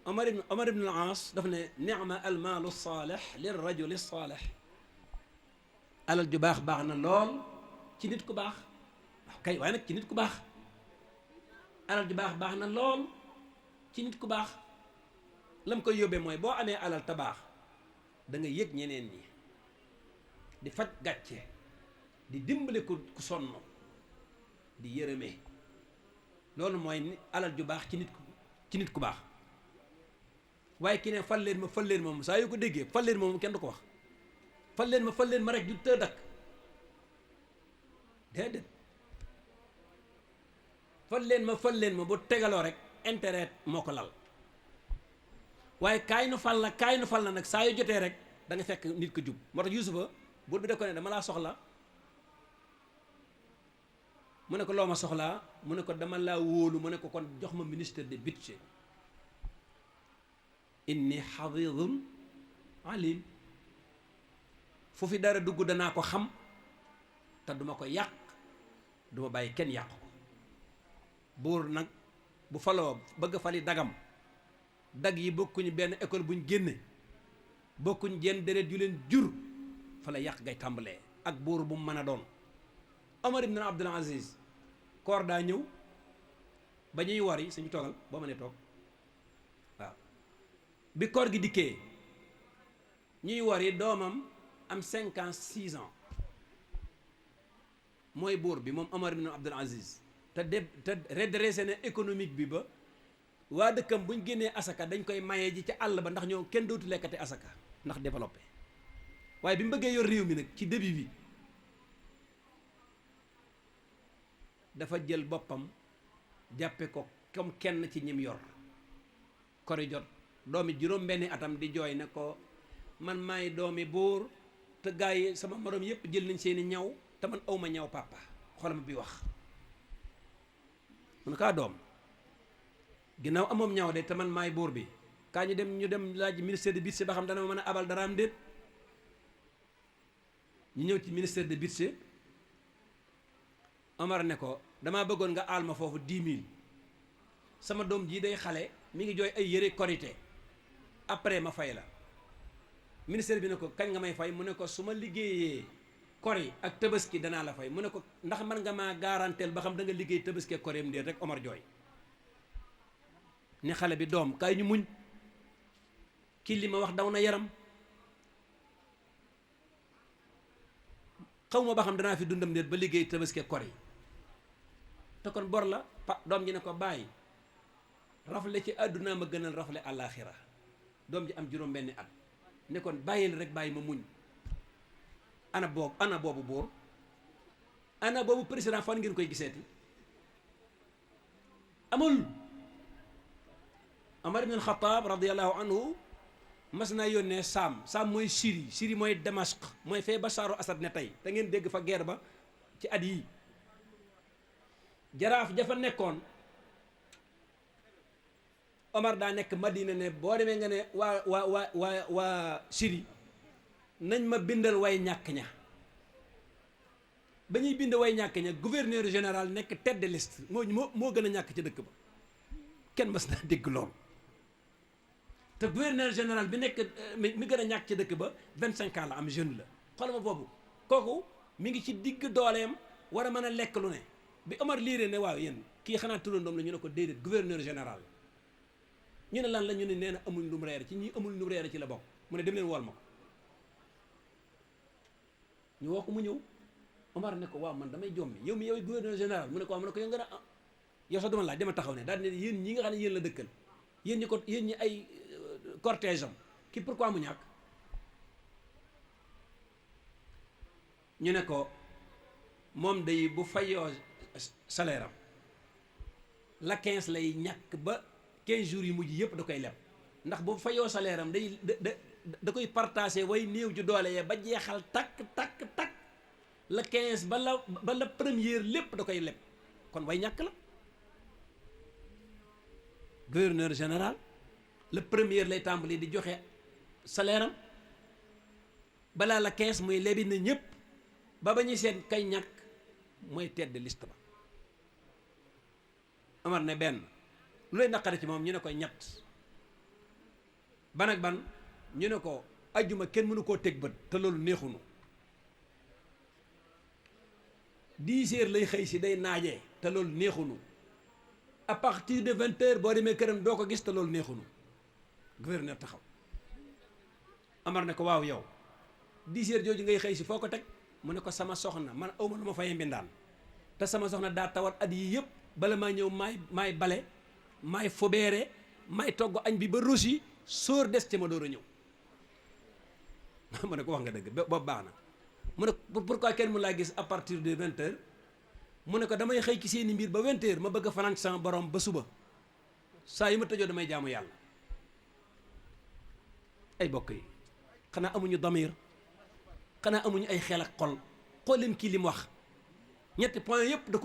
Omar ibn al-Aas daf ne ni'ma almaalu saalix lir rajuli saalix alal ju baax na lool ci nit ku baax kay waaye nag ci nit ku baax alal ju baax na lool ci nit ku baax lam koy yóbbee mooy boo amee alal te baax da nga yëg ñeneen ñi di faj gàcce di dimbale ku sonn di yërëmee loolu mooy alal ju baax ci nit ku baax waaye ki ne fal leen ma moom saa yoo ko déggee fal leen ma moom kenn du ko wax fal leen ma rek ju tëdd ak déedéet fal leen ma bu tegaloo rek intérêt moo ko lal waaye kaay nu fal la nag saa yu jotee rek da nga fekk nit ko jub moo tax Yuusufa buur bi da ko ne dama laa soxla mu ne ko loo ma soxlaa mu ne ko dama laa wóolu mu ne ko kon jox ma ministère de budget inni xafidun alim fu fi dara dugg danaa ko xam te duma ko yàq duma bàyyi kenn yàq ko buur nag bu faloo bëgg fali dagam dag yi bokkuñu benn école buñ génne bokkuñ jenn deret yu leen jur fa la yàq ngay tàmbalee ak buur bu mu mën a doon Omar ibn Abdul Aziz koor daa ñëw ba ñuy wari suñu toogal boo mënee toog waaw bi koor gi dikkee ñuy wari doomam am 5 ans 6 ans mooy buur bi moom Omar ibn Abdul Aziz te redressé na économique bi ba waa dëkkam buñ génnee asaka dañ koy maye ji ca àll ba ndax ñoo kenn dootu lekkate asaka ndax développé waaye bi mu bëggee yor réew mi nag ci début bi dafa jël boppam jàppe ko comme kenn ci ñim yor kori jot doomi juróom benni atam di jooy ne ko man maay doomi buur te gaa yi sama morom yépp jël nañ seeni ñaw te man awma ñaw papa xoolal ma bi wax mun kaa doom ginnaaw amoom ñaw de te man maay buur bi kaa ñu dem laaj ministère de budget ba xam dana ma mën a abal dara am déet ñu ñëw ci ministère de budget Omar ne ko damaa bëggoon nga aal ma foofu 10 000 sama doom jii day xale mi ngi jooy ay yëre korité après ma fay la ministère bi ne ko kañ nga may fay mu ne ko su ma liggéeyee kori ak tabaski danaa la fay mu ne ko ndax man nga maa garanteel ba xam da nga liggéey tabaski ak koreem déet rek Omar jooy ne xale bi doom kaay ñu muñ kii li ma wax daw na yaram xaw ma ba xam danaa fi dundam déet ba liggéey tabaski ak kori te kon bor la doom ji ne ko bàyyi rafle ci àdduna ma gënal rafle àllaaxira doom ji am juróom benni at ne kon bàyyil rek bàyyi ma muñ ana boobu buur ana boobu président fan ngeen koy giseeti amul Omar ibn al-Khattab radiyallahu anhu mas naa yónnee Saam mooy Syrie mooy Damasque mooy fee Bashaaru Asad ne tey da ngeen dégg fa guerre ba ci at yii jaraaf jafa nekkoon Omar daa nekk Madina ne boo demee nga ne waa Syrie nañ ma bindal way ñàkk ña ba ñuy bind way ñàkk ña gouverneur général nekk tête de liste moo gën a ñàkk ci dëkk ba kenn mas naa dégg loolu te gouverneur général bi nekk mi gën a ñàkk ci dëkk ba 25 ans la am jeune la xoolal ma boobu kooku mi ngi ci digg dooleem war a mën a lekk lu ne bi Omar liiree ne waaw yéen kii xanaa turandoom la ñu ne ko déedéet gouverneur général ñu ne lan la ñu ne nee na amuñ lu mu reere ci ñi amul lu mu reere ci la bokk mu ne dem leen wool ma ko ñu woo ko mu ñëw Omar ne ko waaw man damay jommi yow mi yow gouverneur général mu ne ko waaw mu ne ko yow nga a yow sax dama laaj dama taxaw ne daal ne yéen ñi nga xam ne yéen la dëkkal yéen ñi ay cortège am kii pourquoi mu ñàkk ñu ne ko moom day bu fayoo salaire am la 15 lay ñàkk ba 15 jours yu mujj yëpp da koy leb ndax bu fayoo salaire am day da koy partagé way néew ju doole yee ba jeexal takk la 15 ba la première lépp da koy leb kon way ñàkk la gouverneur général le premier lay tàmbali di joxe salaire am balaa la 15 muy lebi na ñëpp ba ñuy seen kay ñàkk mooy tête de liste ba Omar ne benn lu lay naqare ci moom ñu ne ko ñett ban ak ban ñu ne ko ajjuma kenn mënu koo teg bët te loolu neexunu 10 heures lay xëy si day naajee te loolu neexunu à partir de 20 heures boo demee këram doo ko gis te loolu neexunu gouverneur taxaw Omar ne ko waaw yow 10 heures jooju ngay xëy si foo ko teg mu ne ko sama soxna man awma lu ma fayee mbindaan te sama soxna daa tawat at yi yëpp bala maa ñëw maay bale maay fobeere maay togg añ bi ba rosi sóor des ci ma door a ñëw mu ne ko wax nga dëgg boobu baax na mu ne pourquoi kenn mu laa gis à partir de 20 heures mu ne ko damay xëy ci seeni mbir ba 20 heures ma bëgg a fanaan sama borom ba suba saa yu ma tëjoo damay jaamu yàlla ay bokk yi xanaa amuñu damir xanaa amuñu ay xel ak xol xool leen kii li mu wax ñetti point yëpp da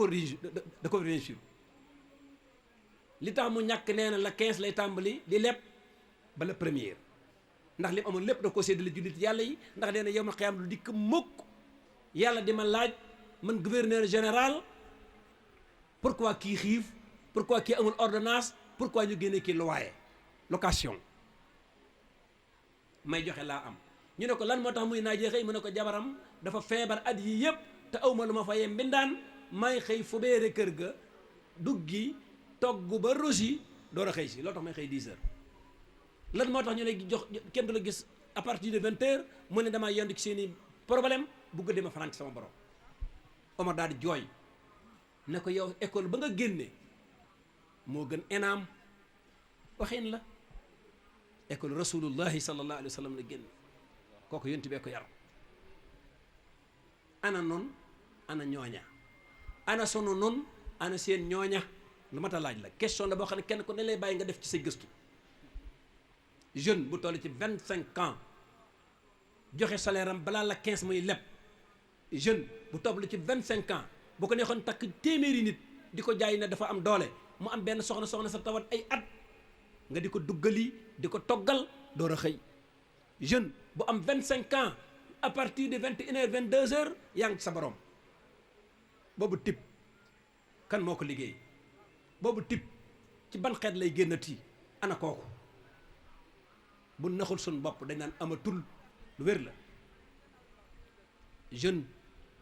ko réussir li tax mu ñàkk nee na la 15 lay tàmbali di leb ba la première ndax li mu amoon lépp da ko séddale jullit yàlla yi ndax nee na yow ma xiyam lu dikk mukk yàlla di ma laaj man gouverneur général pourquoi kii xiif pourquoi kii amul ordonnance pourquoi ñu génne kii loyer location may joxe laa am ñu ne ko lan moo tax muy naajee xëy mu ne ko jabaram dafa feebar at yi yëpp te awma lu ma fayee mbindaan may xëy fubeere kër ga duggi togg ba rosi door a xëy si loolu tax may xëy 10 heures lan moo tax ñu ne jox kenn du la gis à partir de 20 heures mu ne damaa yondu ci seeni problème bugg dema fanaan ci sama borom Omar daal di jooy ne ko yow école ba nga génne moo gën ENAM waxin la école rasulullahi sallallahu alayhi wa sallam la génne kooku yonti bee ko yar ana noon ana ñooña ana sunu noon ana seen ñooña lu mat a laaj la question la boo xam ne kenn ko ne lay bàyyi nga def ci say gëstu jeune bu toll ci 25 ans joxe salaire am balaa la 15 muy leb jeune bu toll ci 25 ans bu ko neexoon takk téeméeri nit di ko jaay ne dafa am doole mu am benn soxna sa tawat ay at nga di ko duggali di ko toggal door a xëy jeune bu am 25 ans à partir de 21 heures 22 heures yaa ngi ci sa borom boobu type kan moo ko liggéey boobu type ci ban xeet lay génnati ana kooku bu naxul suñ bopp dañ naan amatul lu wér la jeune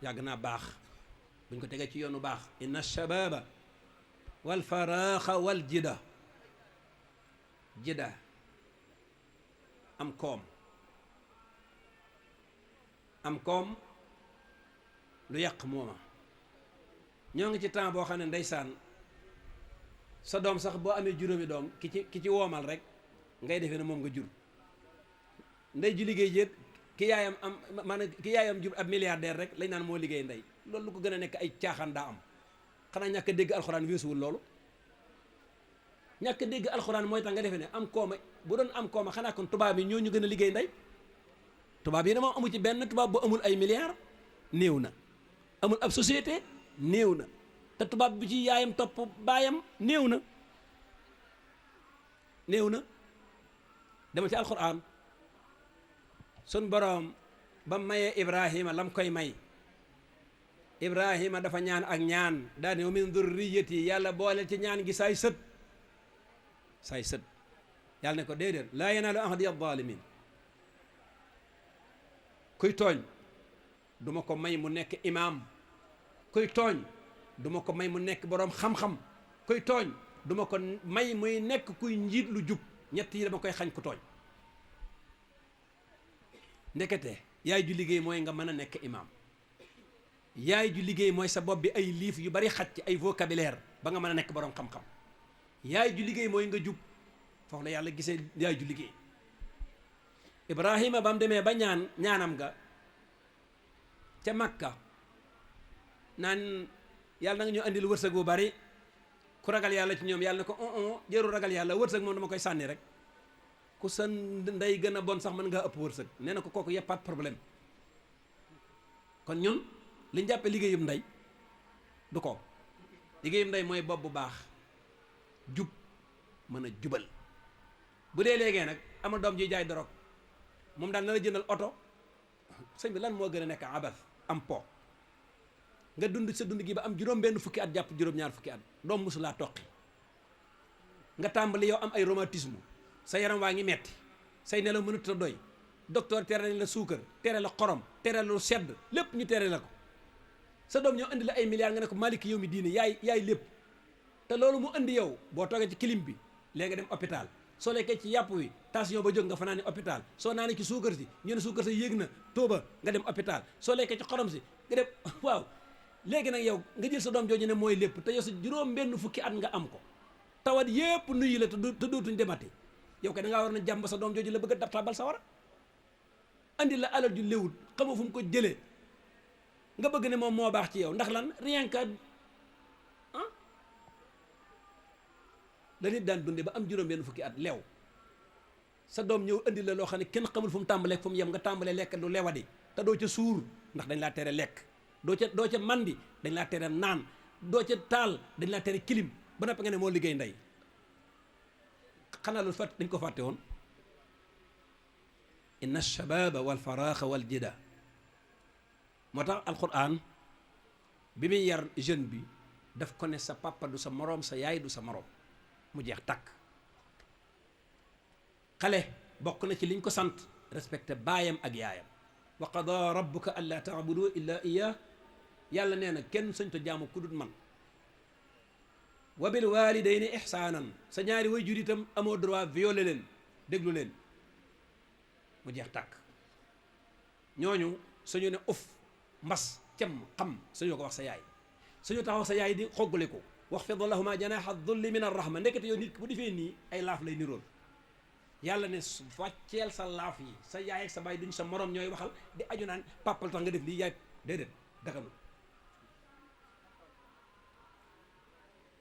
yàgg naa baax buñ ko tegee ci yoonu baax inna shababa wal faraxa wal jida am koom lu yàq mooma ñoo ngi ci temps boo xam ne ndeysaan sa doom sax boo amee juróomi doom ki ci woomal rek ngay defee ne moom nga jur ndey ju liggéey jéet ki yaayam jur ab milliardaire rek lañ naan moo liggéey ndey loolu lu ko gën a nekk ay caaxaan daa am xanaa ñàkk a dégg alxuraan weesuwul loolu ñàkk a dégg alxuraan mooy tax nga defee ne am kooma bu doon am kooma xanaa kon tubaab yi ñoo ñu gën a liggéey ndey tubaab yi ne moom amu ci benn tubaab bu amul ay milliards néew na amul ab société néew na te tubaab bi ci yaayam topp baayam néew na dama ci alxuraan sun boroom ba mayee Ibrahima lam koy may Ibrahima dafa ñaan ak ñaan daane wa min dhurriyati yàlla boole ci ñaan gi saay sët yàlla ne ko déedéet laa yanaalu ahdi adh-dhalimin kuy tooñ duma ko may mu nekk imaam kuy tooñ duma ko may mu nekk boroom xam-xam kuy tooñ duma ko may muy nekk kuy njiit lu jub ñett yi dama koy xañ ku tooñ ndekete yaay ju liggéey mooy nga mën a nekk imaam yaay ju liggéey mooy sa bopp bi ay liif yu bari xaj ci ay vocabulaire ba nga mën a nekk boroom xam-xam yaay ju liggéey mooy nga jub foofu la yàlla gisee yaay ju liggéey Ibrahima ba mu demee ba ñaanam ga ca Makka naan yàlla na nga ñu andil wërsëg bu bari ku ragal yàlla ci ñoom yàlla ne ko jëru ragal yàlla wërsëg moom dama koy sànni rek ku sa ndey gën a bon sax mën ngaa ëpp wërsëg nee na ko kooku y a pas de problème kon ñun li ñu jàppee liggéeyum ndey du ko liggéeyum ndey mooy bopp bu baax jub mën a jubal bu dee léegi nag ama doom ji jaay dorog moom daal na la jëndal oto sëñ bi lan moo gën a nekk abas am po nga dund sa dund gi ba am juróom-benn fukki at jàpp juróom-ñaar fukki at doom mosulaa toqi nga tàmbali yow am ay rhumatisme sa yaram waa ngi metti say nelaw mënut a doy docteur tere nañ la suukar tere la xorom tere la lu sedd lépp ñu tere la ko sa doom ñoo indi la ay milliards nga ne ko maliki yow mi diine yaay lépp te loolu mu indi yow boo toogee ci clim bi léegi nga dem hôpital soo lekkee ci yàpp wi tension ba jóg nga fanaan ni hôpital soo naanee ci suukar si ñu ne suukar sa yéeg na tóoba nga dem hôpital soo lekkee ci xorom si nga dem waaw léegi nag yow nga jël sa doom jooju ne mooy lépp te yow sa juróom-benn fukki at nga am ko tawat yépp nuyu la te dootuñ demati yow kay da ngaa war na jàmb sa doom jooju la bëgg a dabtaabal sa war andi la alal ju léwut xamoo fu mu ko jëlee nga bëgg ne moom moo baax ci yow ndax lan rien que la nit daan dunde ba am juróom-benn fukki at leew sa doom ñëw andi la loo xam ne kenn xamul fu mu tàmbalee fu mu yem nga tàmbalee lekk lu lewadi te doo ca suur ndax dañ laa tere lekk doo ca mandi dañ laa tere naan doo ca taal dañ laa tere kilim ba noppi nga ne moo liggéey ndey xanaa loolu dañ ko fàtte woon inna shababa wal faraaxa wal jida moo tax alquran bi muy yar jeune bi daf ko ne sa papa du sa moroom sa yaay du sa moroom mu jeex tàkk xale bokk na ci liñ ko sant respecté baayam ak yaayam wa qada rabbuka alla taabudu illa iyyah yàlla nee na kenn sañta jaamu ku dul man wa bil walidayni ihsaanan sa ñaari way jur itam amoo droit violé leen déglu leen mu jeex tàkk ñooñu suñu ne uf mbas cem xam suñu ko wax sa yaay suñu taxaw sa yaay di xoggale ko waxfid lahuma janaha dulli min arrahma ndekete yow nit bu defee nii ay laaf lay nirool yàlla ne su wàcceel sa laaf yi sa yaay ak sa baay duñ sa morom ñooy waxal di aju naan pàppal tax nga def lii yaay déedéet daganu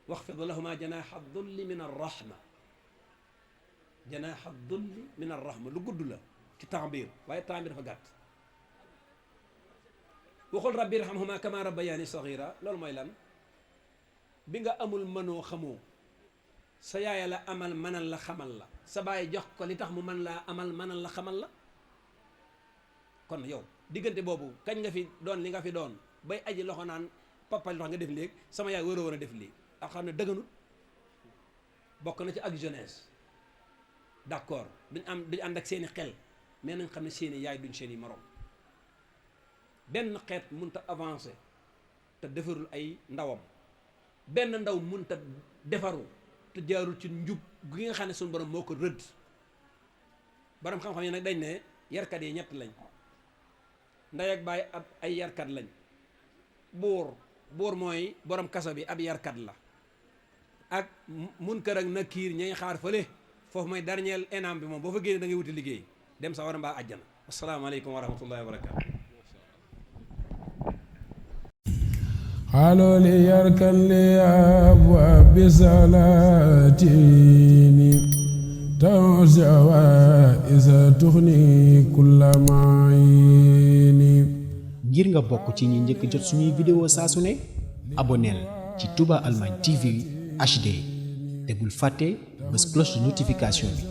waxfid lahuma janaha dulli min arrahma janaha dulli min arrahma lu gudd la ci taabir waaye temps bi dafa gàtt waxul rabbi irhamhuma kama rabbayani saghira loolu mooy lan bi nga amul mënoo xamoo sa yaaya la amal mënal la xamal la sa baay jox ko li tax mu mën laa amal mënal la xamal la kon yow diggante boobu kañ nga fi doon li nga fi doon bay aji loxo naan papa li tax nga def léegi sama yaay waroo woon a def lii ak xam ne dëgganut bokk na ci ak jeunesse d'accord duñ ànd ak seeni xel mais nañ xam ne seeni yaay duñ seeni morom benn xeet mënut a avancer te defarul ay ndawam benn ndaw mënut a defaru te jaarul ci njub gi nga xam ne suñu borom moo ko rëdd borom xam-xam yi nag dañ ne yarkat yi ñett lañ ndey ak baay ab ay yarkat lañ buur mooy borom kaso bi ab yarkat la ak munkar ak nakiir ñay xaar fële foofu mooy dernier énam bi moom boo fa génnee da ngay wuti liggéey dem sa war a mbaa àjjana asalaamaaleykum wa rahmatullahi wa barakaatu قالوا لي يركن لي أبواب بسلاتيني توسع إذا تغني كل معيني ngir nga bokk ci ñi njëkk jot suñuy vidéo saa su ne abonneel ci Touba Allemagne TV HD te bul fàtte bës cloche de notification bi